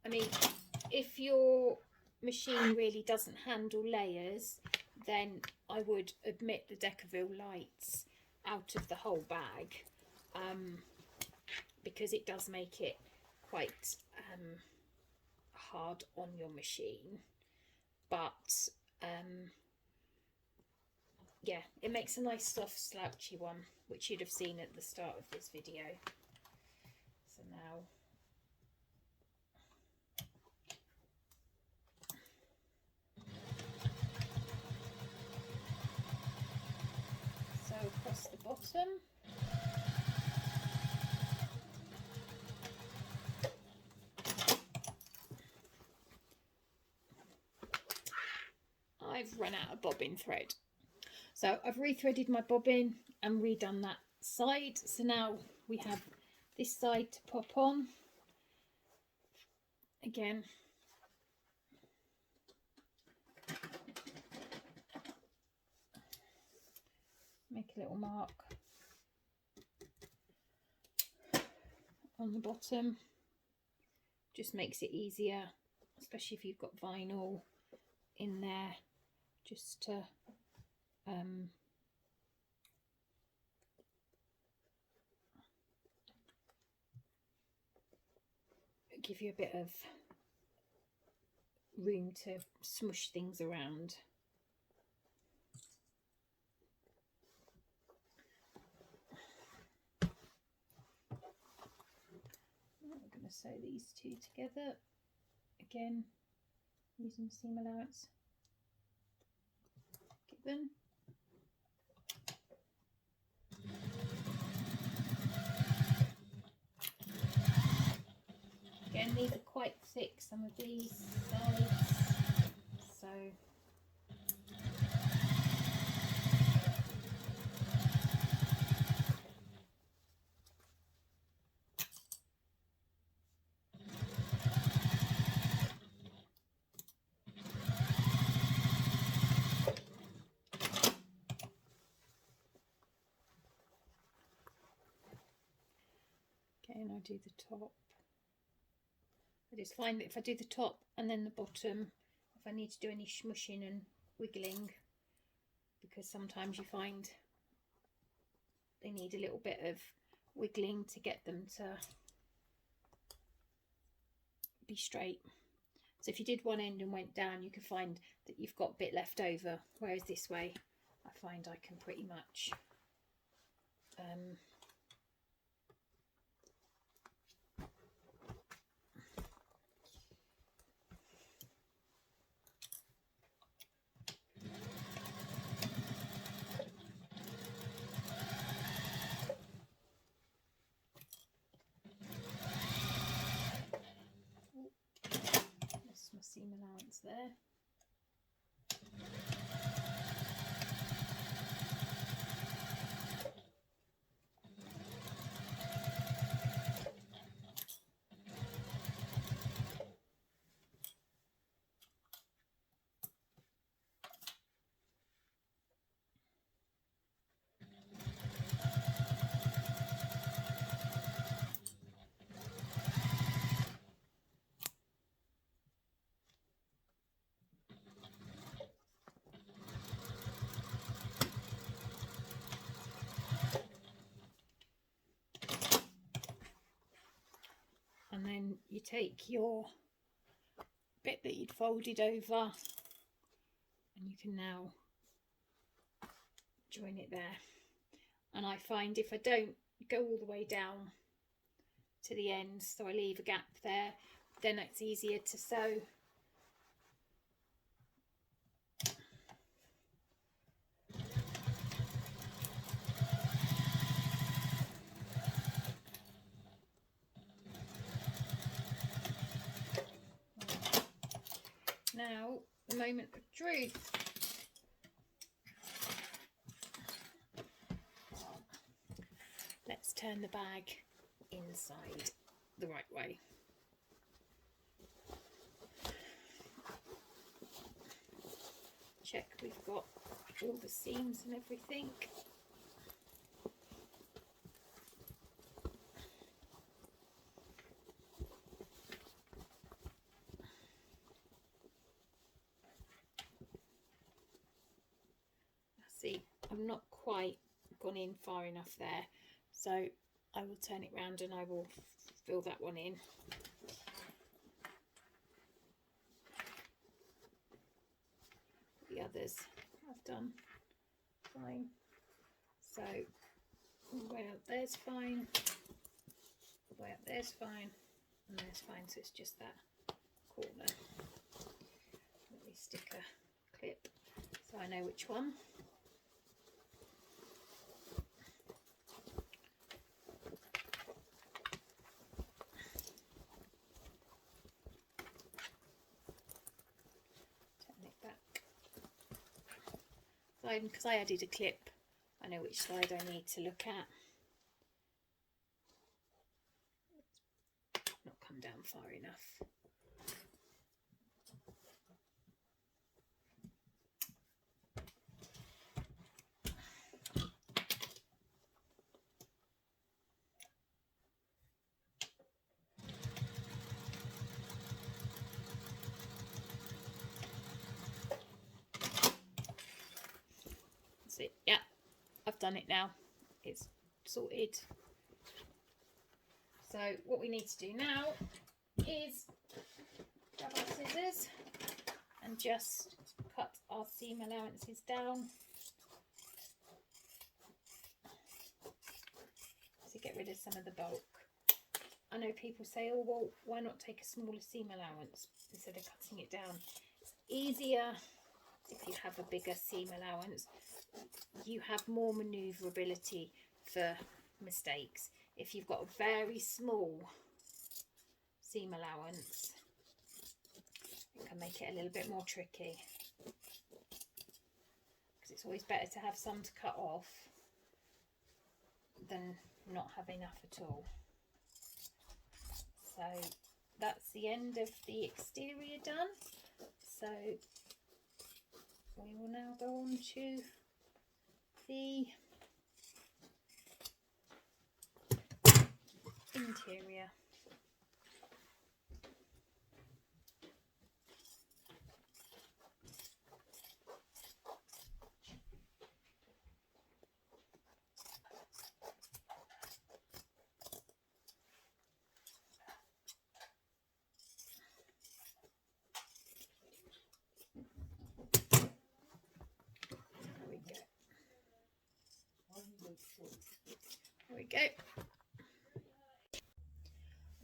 I mean, if your machine really doesn't handle layers, then I would omit the Decaville lights out of the whole bag, because it does make it quite hard on your machine. But yeah, it makes a nice soft slouchy one, which you'd have seen at the start of this video. So now across the bottom. I've run out of bobbin thread, so I've rethreaded my bobbin and redone that side. So now we have this side to pop on again. Make a little mark on the bottom, just makes it easier, especially if you've got vinyl in there, just to give you a bit of room to smush things around. I'm going to sew these two together again using seam allowance given. Again, these are quite thick, some of these sides, so again I do the top. I just find that if I do the top and then the bottom, if I need to do any smushing and wiggling, because sometimes you find they need a little bit of wiggling to get them to be straight. So if you did one end and went down, you could find that you've got a bit left over, whereas this way I find I can pretty much my seam allowance there. And then you take your bit that you'd folded over and you can now join it there. And I find if I don't go all the way down to the end, so I leave a gap there, then it's easier to sew. Now, the moment of truth. Let's turn the bag inside the right way. Check we've got all the seams and everything. I've not quite gone in far enough there, so I will turn it round and I will fill that one in. The others I've done fine, so all the way up there's fine, all the way up there's fine, and there's fine, so it's just that corner. Let me stick a clip so I know which one. Turn it back. So because I added a clip, I know which side I need to look at. Not come down far enough. That's it. Yeah, I've done it now. It's sorted. So what we need to do now is grab our scissors and just cut our seam allowances down to get rid of some of the bulk. I know people say, oh well, why not take a smaller seam allowance instead of cutting it down? It's easier if you have a bigger seam allowance. You have more manoeuvrability for mistakes. If you've got a very small seam allowance, it can make it a little bit more tricky, because it's always better to have some to cut off than not have enough at all. So that's the end of the exterior done. So we will now go on to the interior. There we go.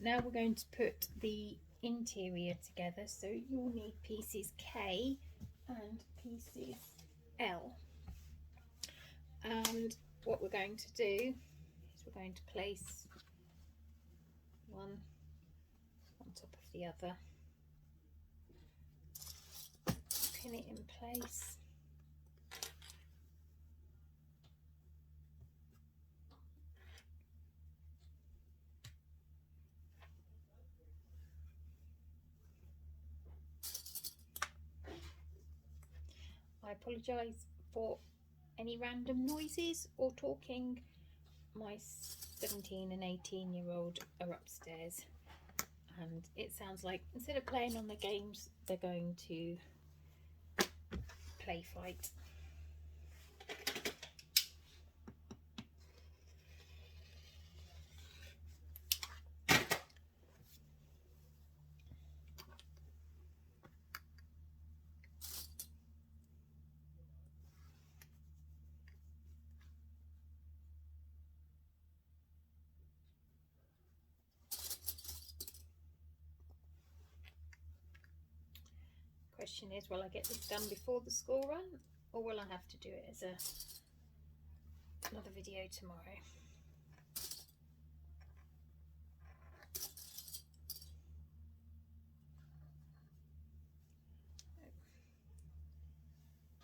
Now we're going to put the interior together, so you'll need pieces K and pieces L. And what we're going to do is we're going to place one on top of the other, pin it in place. I apologise for any random noises or talking. My 17 and 18-year-old are upstairs, and it sounds like instead of playing on the games, they're going to play fight. Question is, will I get this done before the school run, or will I have to do it as another video tomorrow?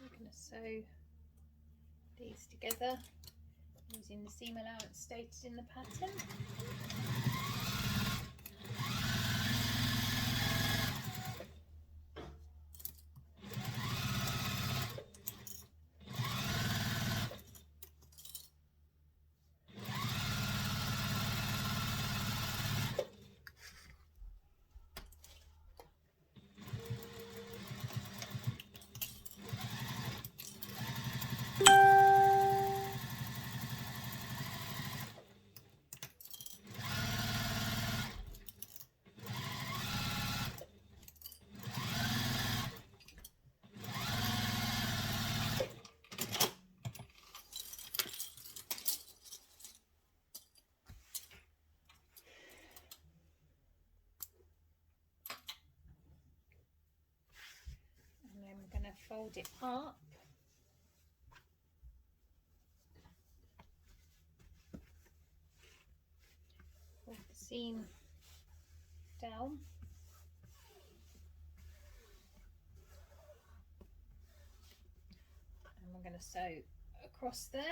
I'm going to sew these together using the seam allowance stated in the pattern. to fold it up. Fold the seam down. And we're going to sew across there.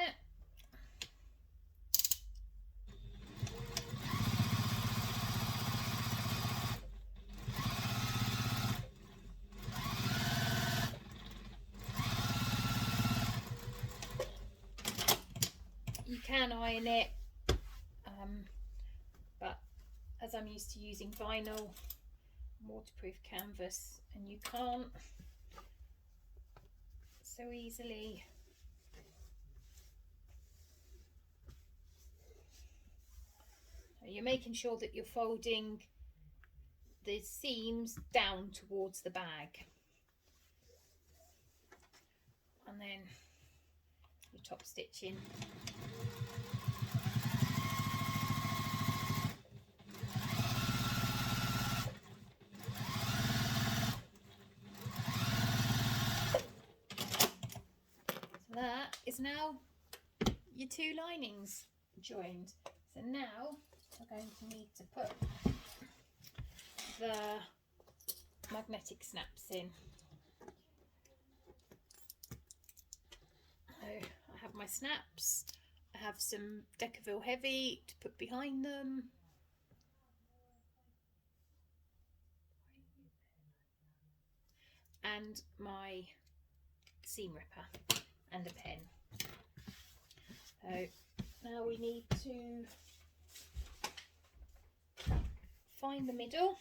You can iron it, but as I'm used to using vinyl, waterproof canvas, and you can't so easily. You're making sure that you're folding the seams down towards the bag, and then your top stitching. So that is now your two linings joined. So now we're going to need to put the magnetic snaps in. So I have my snaps, I have some Decaville Heavy to put behind them, and my seam ripper and a pen. So now we need to find the middle.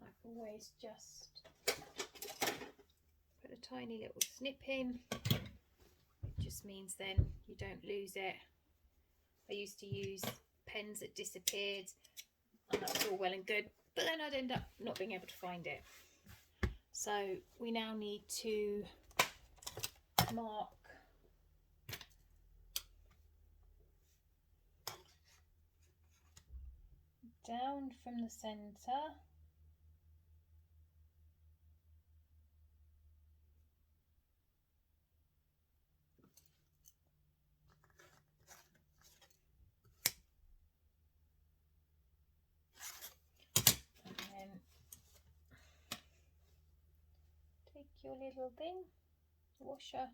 Like always, just put a tiny little snip in. It just means then you don't lose it. I used to use pens that disappeared, and that was all well and good, but then I'd end up not being able to find it. So we now need to mark down from the centre, and then take your little thing, washer,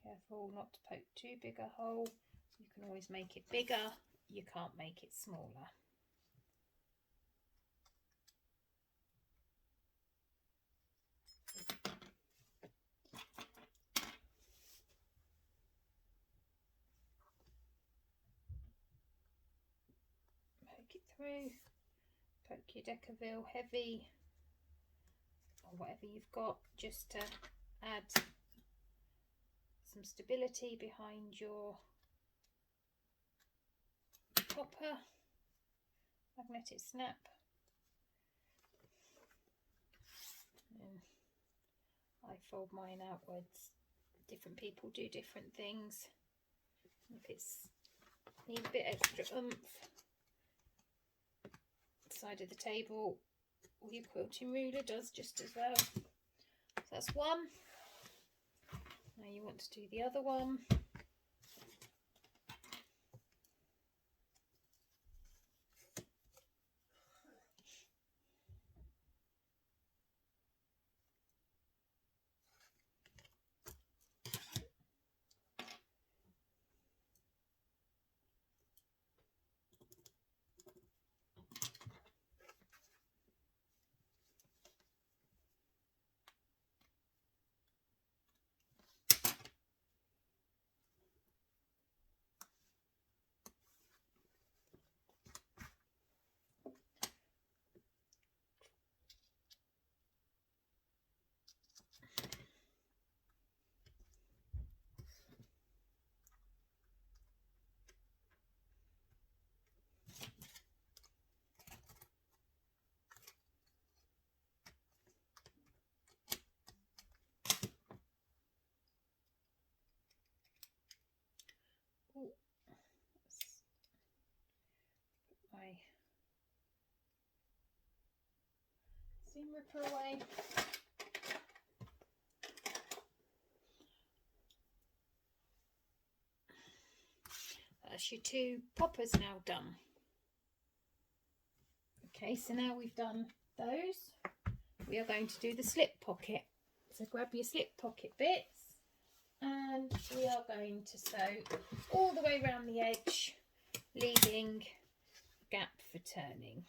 careful not to poke too big a hole. You can always make it bigger, you can't make it smaller. Poke it through, poke your Decaville Heavy or whatever you've got, just to add some stability behind your topper. Magnetic snap, and I fold mine outwards. Different people do different things. If it's needs a bit extra oomph, side of the table or your quilting ruler does just as well. So that's one. Now you want to do the other one. ripper away. That's your 2 poppers now done. Okay, so now we've done those, we are going to do the slip pocket. So grab your slip pocket bits and we are going to sew all the way around the edge, leaving a gap for turning.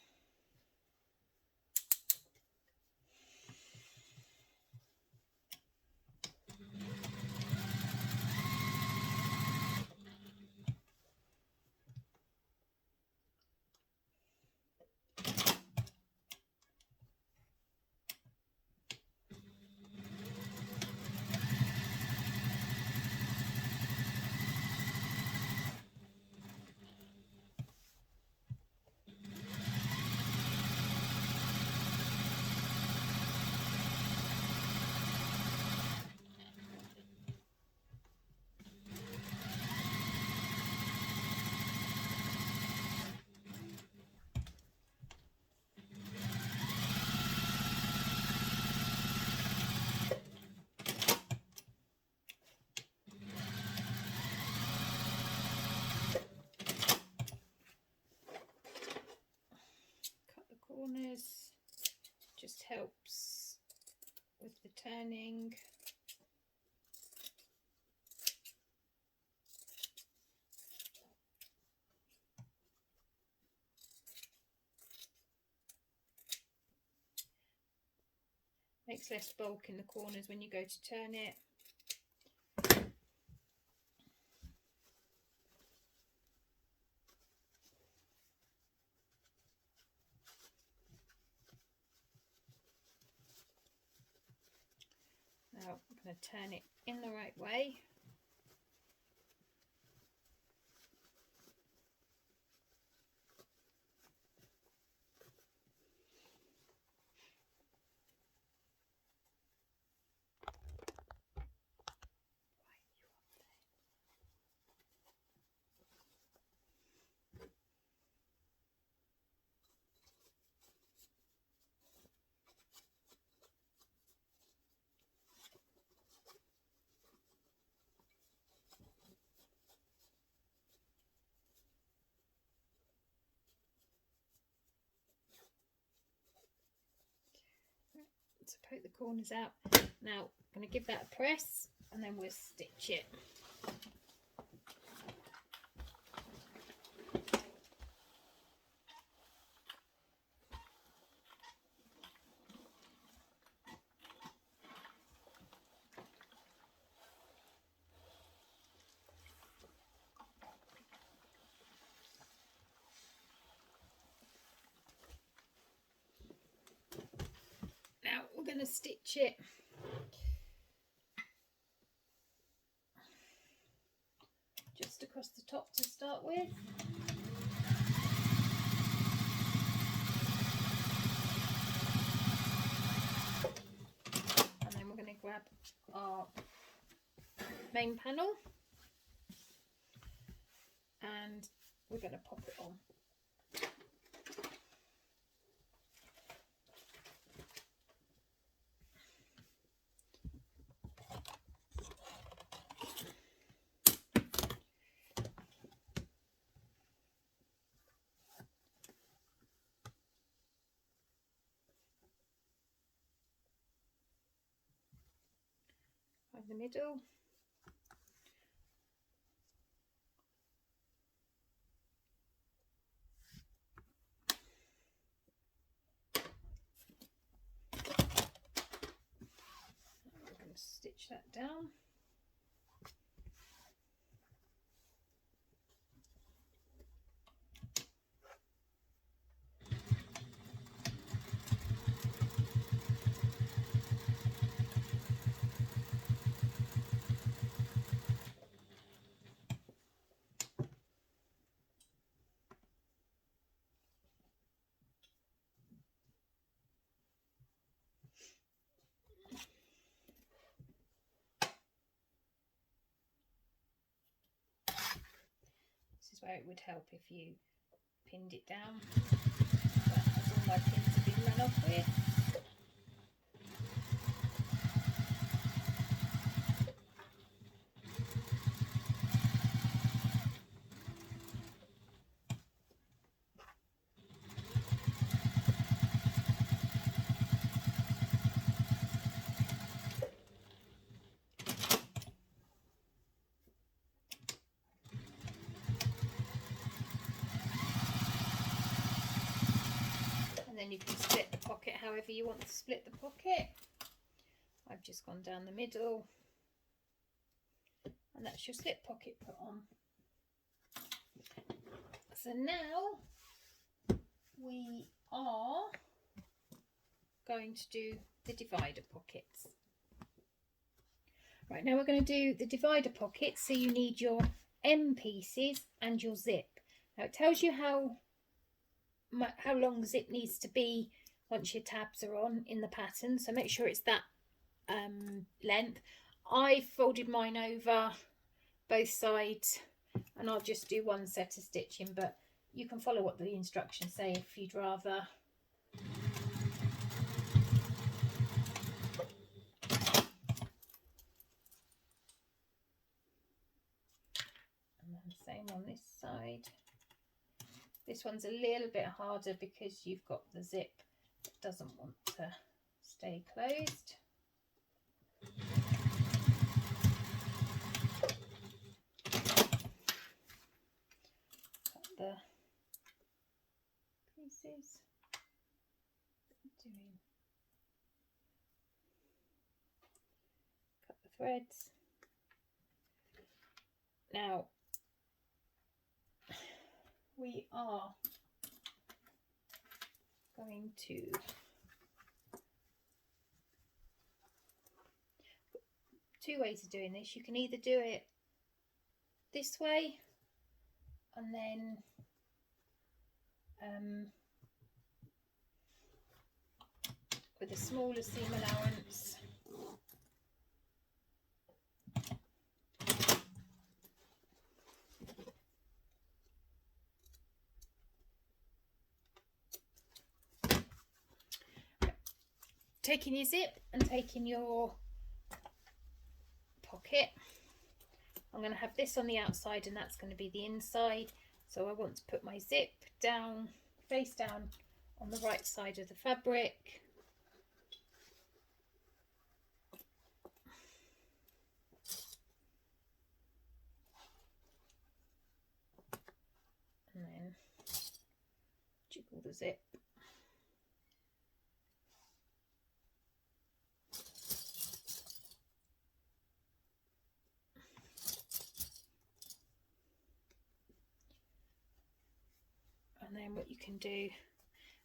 Corners, just helps with the turning. Makes less bulk in the corners when you go to turn it. Now I'm going to turn it in the right way. To poke the corners out. Now I'm going to give that a press and then we'll stitch it. Now we're going to stitch it just across the top to start with. And then we're going to grab our main panel and we're going to pop it on. In the middle. We're going to stitch that down. This is where it would help if you pinned it down. But as all my pins have been run off with. you can split the pocket however you want to split the pocket. I've just gone down the middle, and that's your slip pocket put on. So now we are going to do the divider pockets. Right, now we're going to do the divider pockets, so you need your M pieces and your zip. Now it tells you how long the zip needs to be once your tabs are on in the pattern, so make sure it's that length. I folded mine over both sides, and I'll just do one set of stitching, but you can follow what the instructions say if you'd rather. And then the same on this side. This one's a little bit harder because you've got the zip that doesn't want to stay closed. Cut the pieces. Cut the threads. Now we are going to two ways of doing this. You can either do it this way and then with a smaller seam allowance, taking your zip and taking your pocket. I'm going to have this on the outside and that's going to be the inside, so I want to put my zip down, face down on the right side of the fabric. And then jiggle the zip. And then what you can do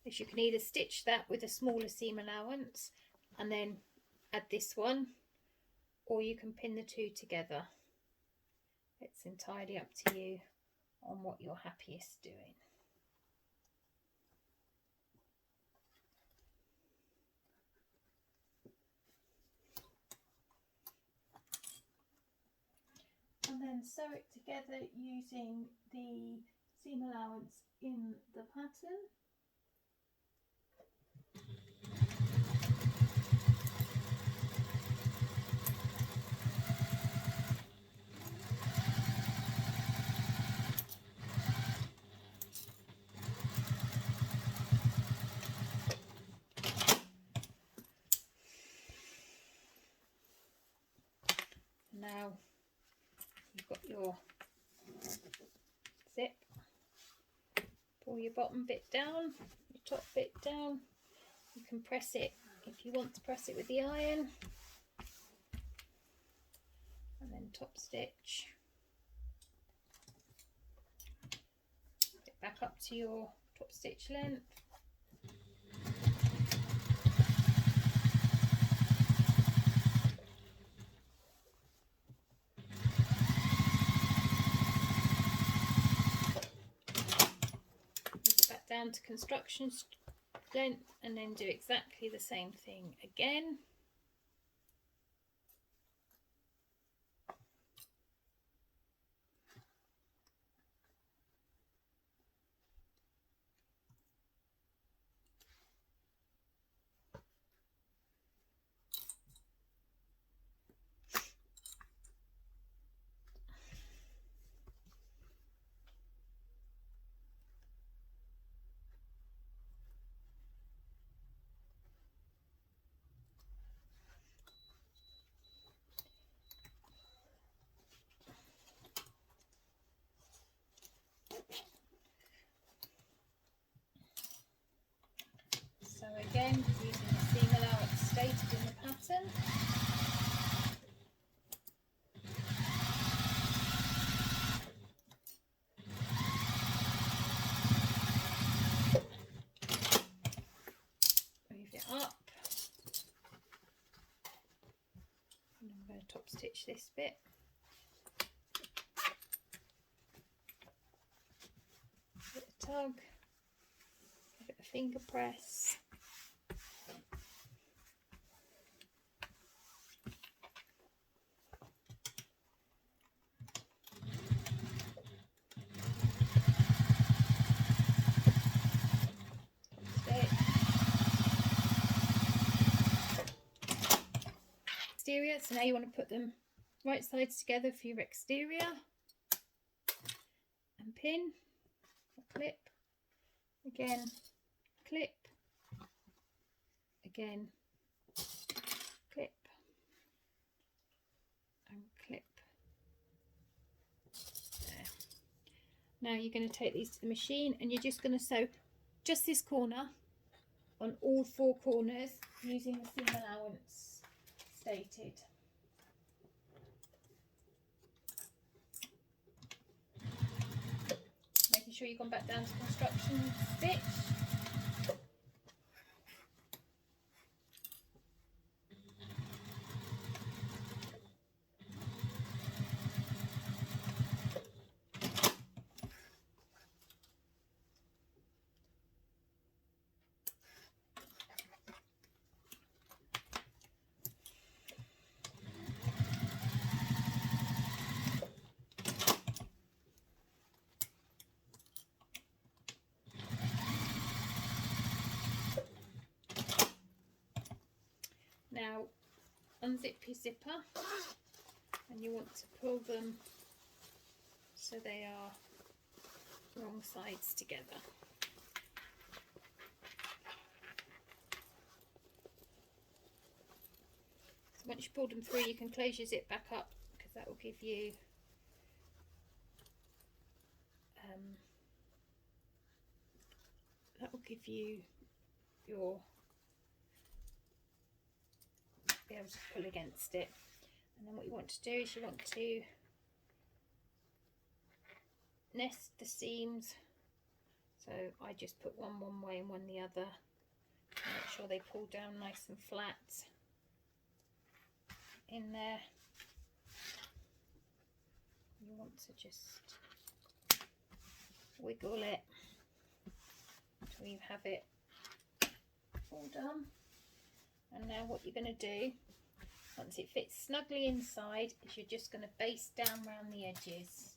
is you can either stitch that with a smaller seam allowance and then add this one, or you can pin the two together. It's entirely up to you on what you're happiest doing. And then sew it together using the seam allowance in the pattern. Now you've got your zip, pull your bottom bit down, your top bit down. You can press it if you want to press it with the iron, and then top stitch it back up to your top stitch length. Down to construction length, and then do exactly the same thing again. again using the seam allowance stated in the pattern. Move it up. And I'm going to top stitch this bit. Give it a tug. Give it a finger press. Exterior, so now you want to put them right sides together for your exterior and pin, clip, again, clip, again, clip, and clip. There. Now you're going to take these to the machine and you're just going to sew just this corner on all 4 corners using the seam allowance stated. Making sure you've gone back down to construction stitch. Now unzip your zipper and you want to pull them so they are wrong sides together. So once you pulled them through, you can close your zip back up because that will give you your be able to pull against it. And then what you want to do is you want to nest the seams. So I just put one way and one the other. Make sure they pull down nice and flat in there. You want to just wiggle it until you have it all done. And now what you're going to do, once it fits snugly inside, is you're just going to baste down around the edges.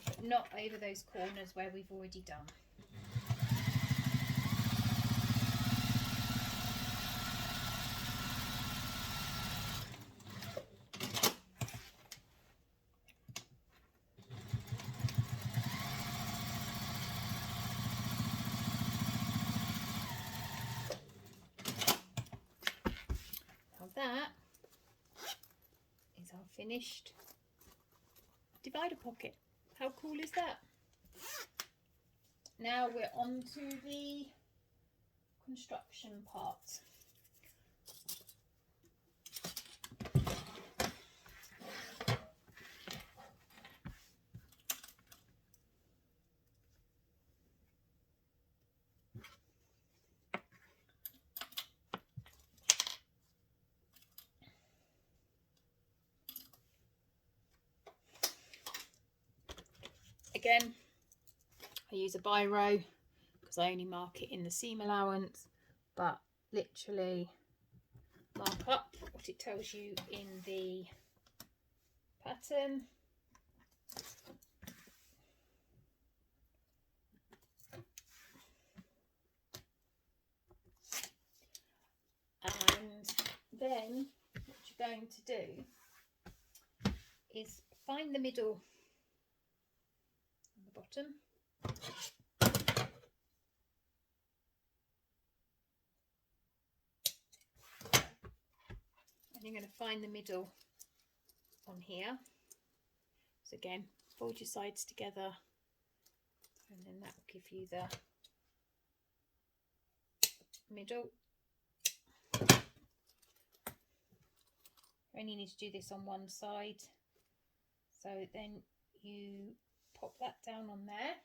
But not over those corners where we've already done. That is our finished divider pocket. How cool is that? Now we're on to the construction part. Again, I use a biro because I only mark it in the seam allowance, but literally mark up what it tells you in the pattern. And then what you're going to do is find the middle on the bottom, and you're going to find the middle on here. So again, fold your sides together, and then that will give you the middle. You only need to do this on one side, so then you pop that down on there.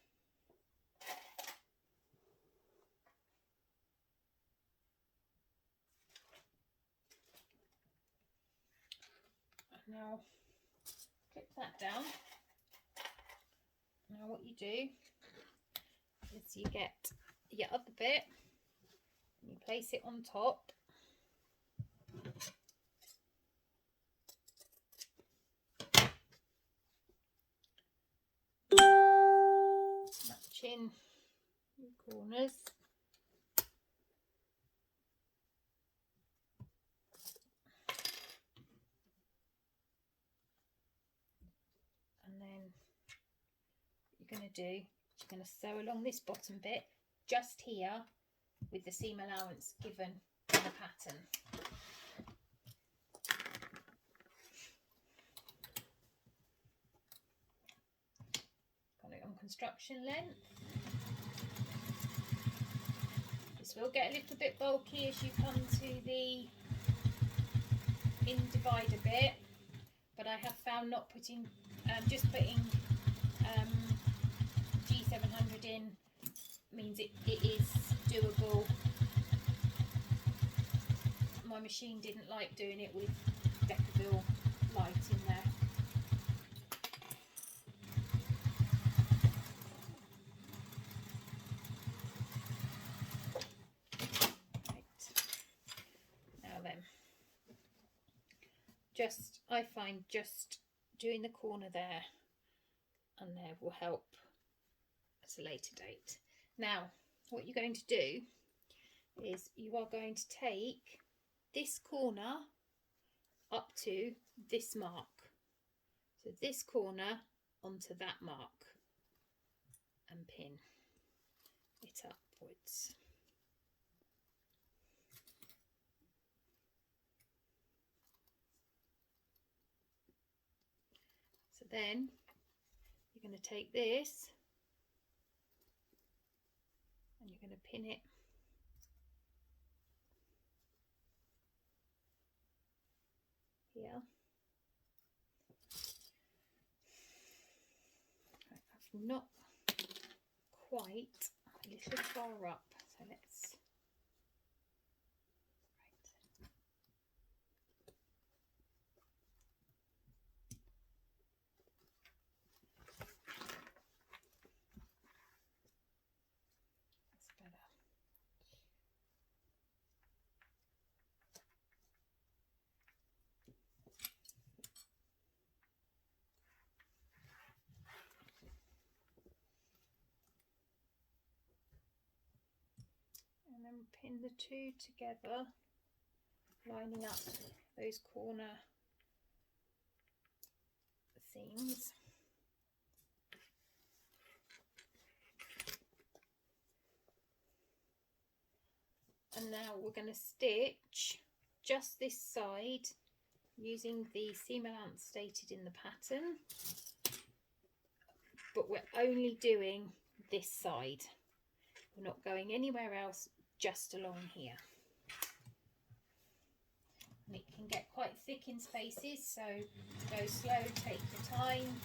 And now clip that down. Now what you do is you get your other bit and you place it on top. Matching your corners. And then what you're going to do, you're going to sew along this bottom bit just here with the seam allowance given in the pattern. Got it on construction length. This will get a little bit bulky as you come to the in divider bit, but I have found not putting, just putting G700 in means it is doable. My machine didn't like doing it with Decaville light in there. Now then, I find just doing the corner there and there will help at a later date. Now, what you're going to do is you are going to take this corner up to this mark. So this corner onto that mark and pin it upwards. So then you're going to take this and you're going to pin it here. I've not quite a little far up, so let's and then pin the two together, lining up those corner seams. And now we're going to stitch just this side using the seam allowance stated in the pattern, but we're only doing this side. We're not going anywhere else, just along here. And it can get quite thick in spaces, so go slow, take your time.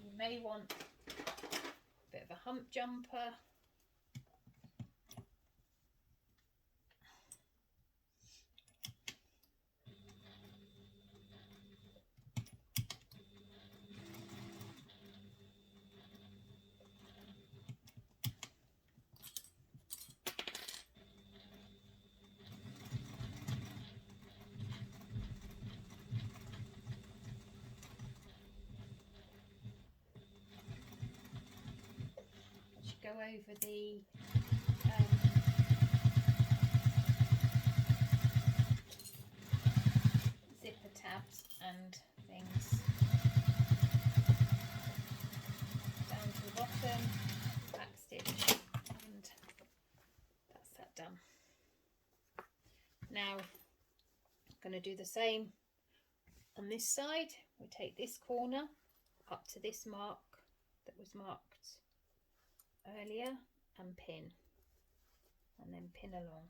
You may want a bit of a hump jumper. Go over the zipper tabs and things down to the bottom, back stitch, and that's that done. going to do the same on this side. We'll take this corner up to this mark that was marked earlier and pin, and then pin along.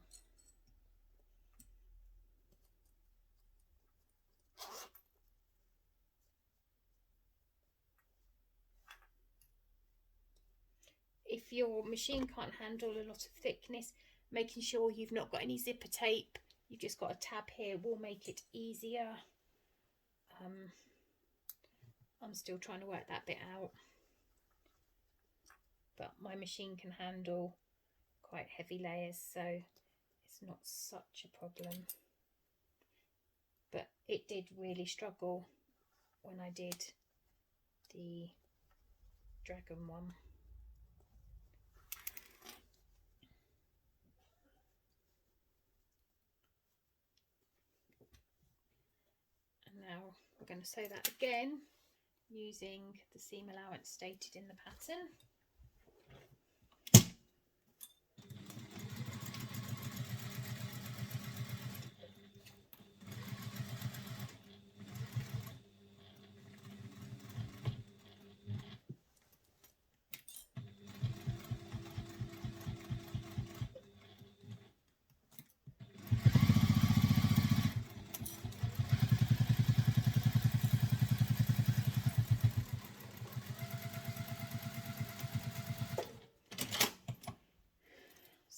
If your machine can't handle a lot of thickness, making sure you've not got any zipper tape, you've just got a tab here, will make it easier. I'm still trying to work that bit out, but my machine can handle quite heavy layers, so it's not such a problem. But it did really struggle when I did the dragon one. And now we're going to sew that again using the seam allowance stated in the pattern.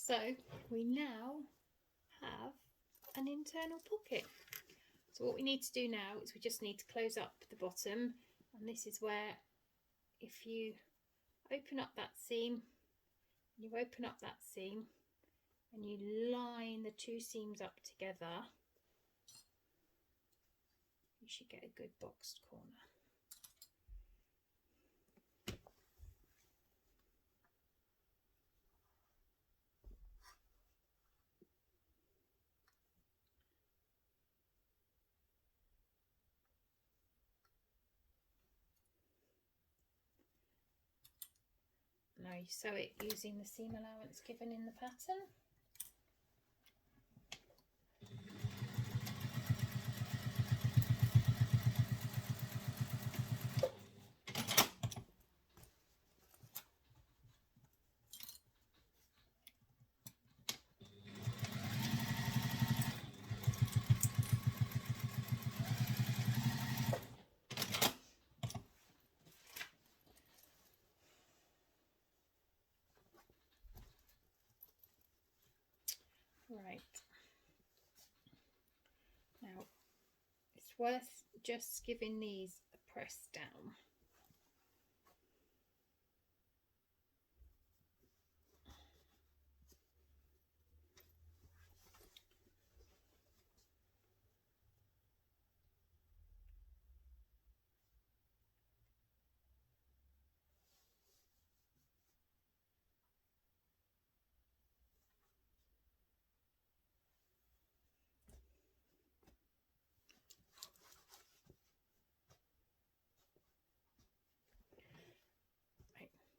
So we now have an internal pocket. So what we need to do now is we just need to close up the bottom, and this is where, if you open up that seam, you open up that seam and you line the two seams up together, you should get a good boxed corner. Now you sew it using the seam allowance given in the pattern. Right, now it's worth just giving these a press down.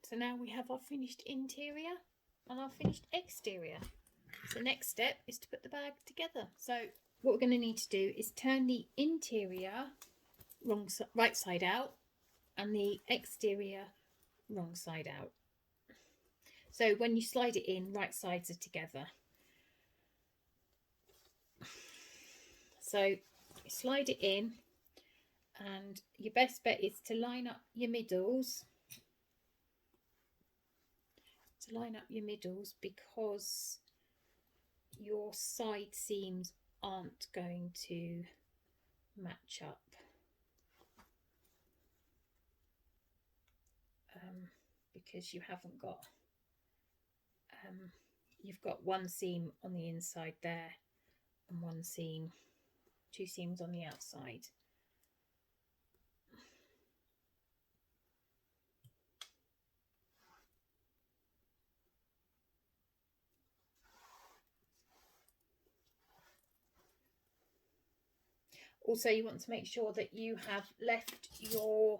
So now we have our finished interior and our finished exterior. So the next step is to put the bag together. So what we're going to need to do is turn the interior right side out and the exterior wrong side out. So when you slide it in, right sides are together. So you slide it in, and your best bet is to line up your middles. Because your side seams aren't going to match up. Because you haven't got, you've got one seam on the inside there and two seams on the outside. Also, you want to make sure that you have left your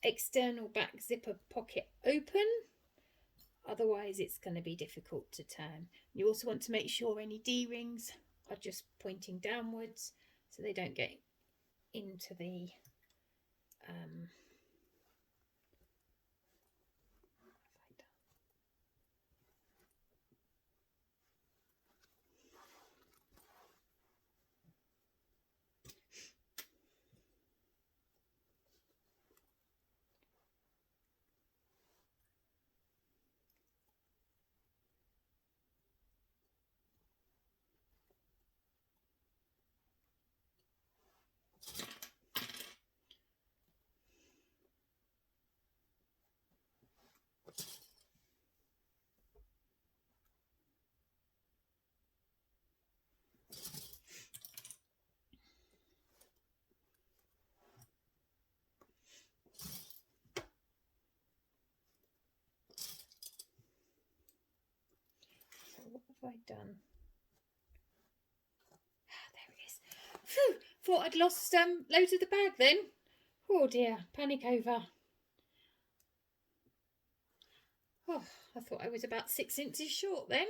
external back zipper pocket open, otherwise it's going to be difficult to turn. You also want to make sure any D-rings are just pointing downwards, so they don't get into the what have I done? Ah, there it is. Phew, thought I'd lost loads of the bag then. Oh dear, panic over. Oh, I thought I was about 6 inches short then.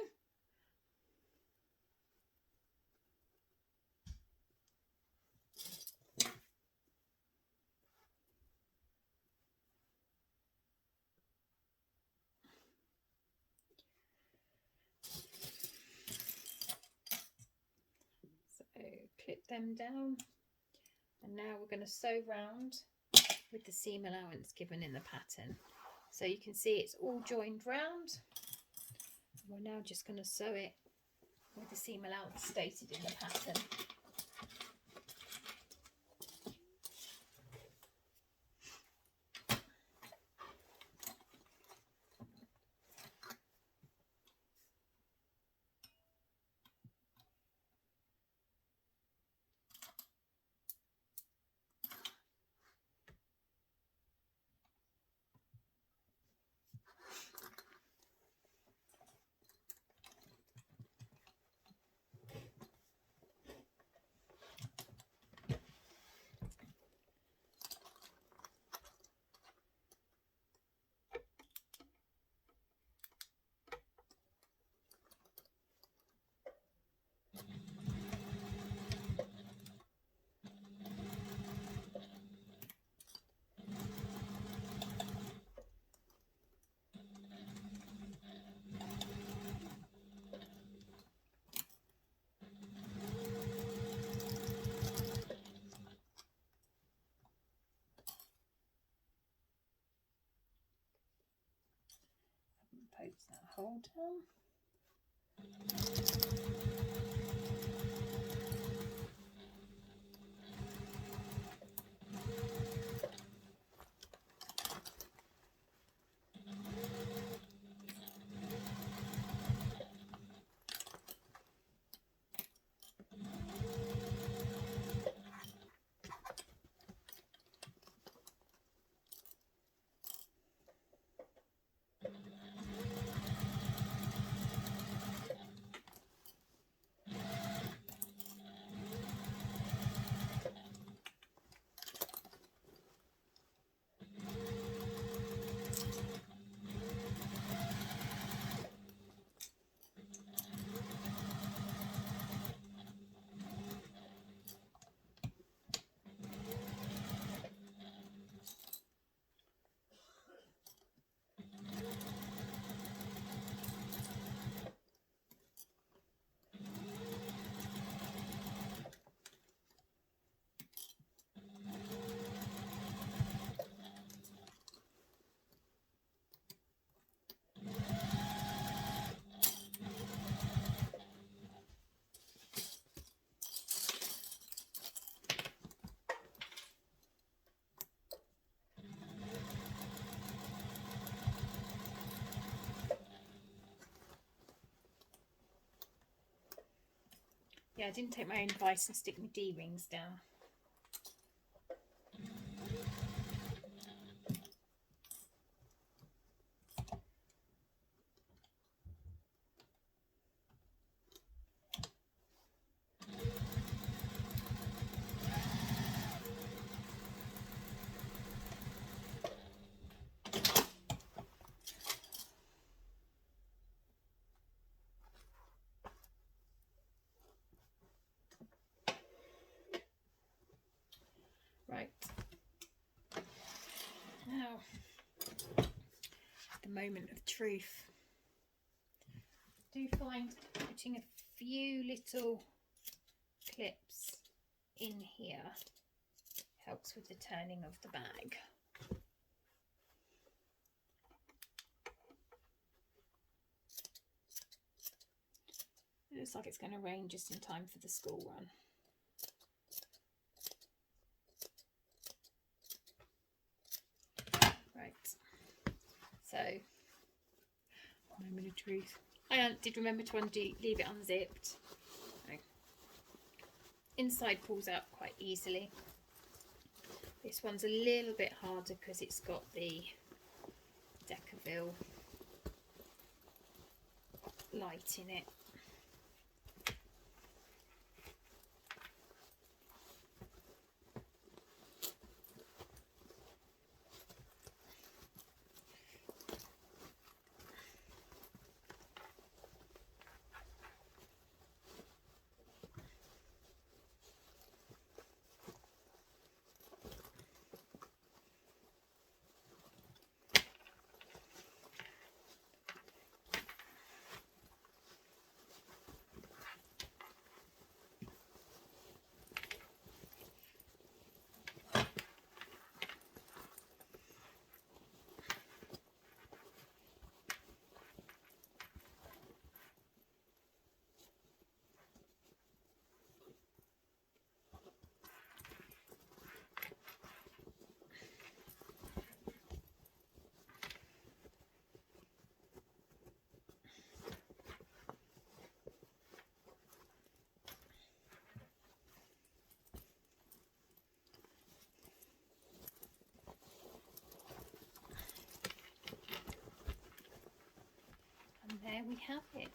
So clip them down, and now we're going to sew round with the seam allowance given in the pattern. So you can see it's all joined round. We're now just going to sew it with the seam allowance stated in the pattern. Poke that hole down. Yeah, I didn't take my own advice and stick my D-rings down. moment of truth. I do find putting a few little clips in here helps with the turning of the bag. It looks like it's going to rain just in time for the school run. Right, so moment of truth. I did remember to leave it unzipped. Okay. Inside pulls out quite easily. This one's a little bit harder because it's got the Decaville light in it. And there we have it.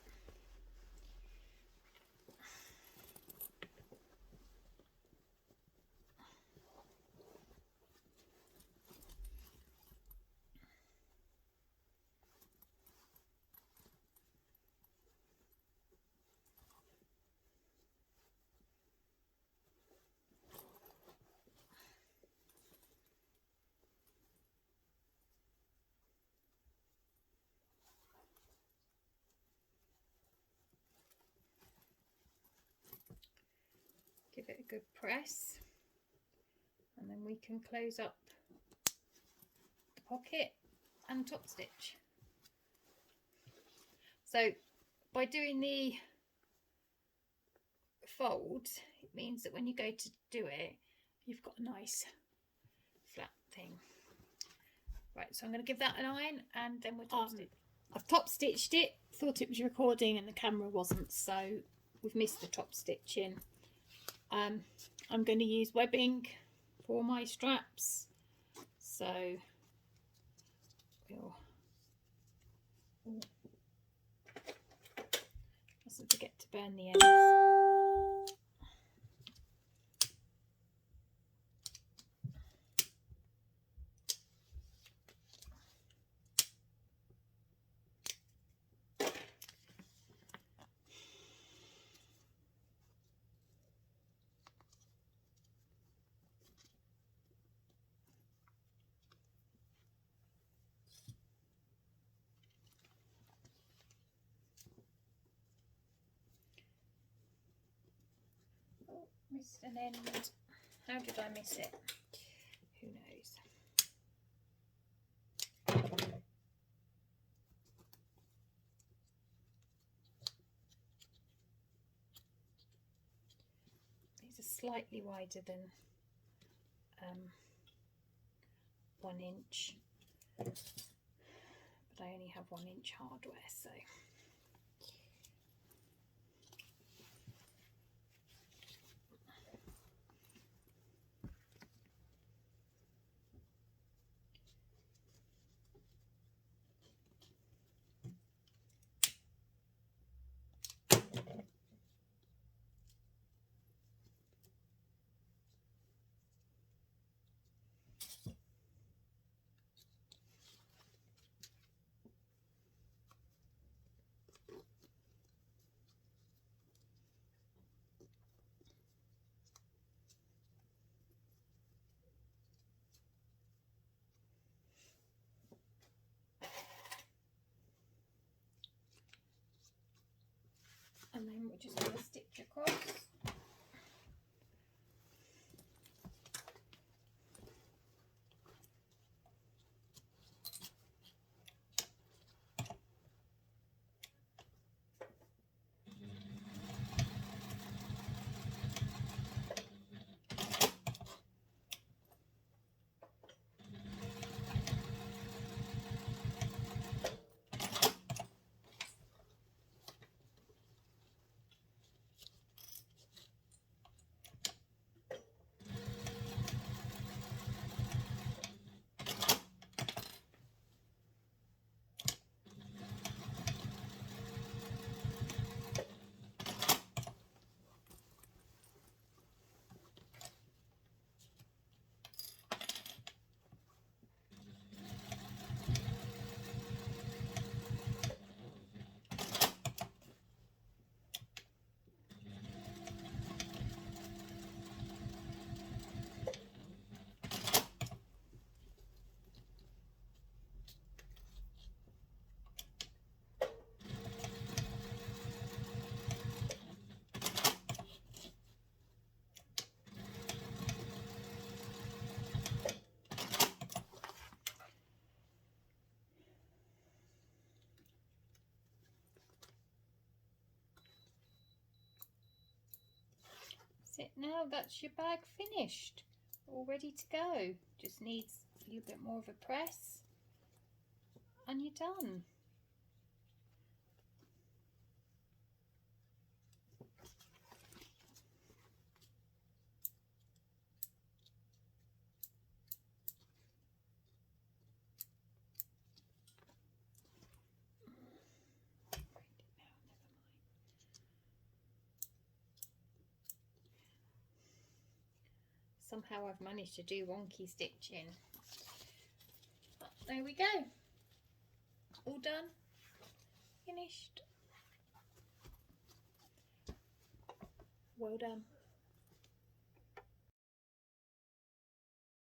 Give it a good press, and then we can close up the pocket and top stitch. So by doing the fold, it means that when you go to do it, you've got a nice flat thing. Right, so I'm going to give that an iron and then we'll top stitch. I've top stitched it, thought it was recording and the camera wasn't, so we've missed the top stitching. I'm going to use webbing for my straps, so we'll mustn't forget to burn the ends. Missed an end. How did I miss it? Who knows? These are slightly wider than 1 inch, but I only have 1 inch hardware, so now that's your bag finished, all ready to go. Just needs a little bit more of a press and you're done. Somehow I've managed to do wonky stitching. But there we go. All done. Finished. Well done.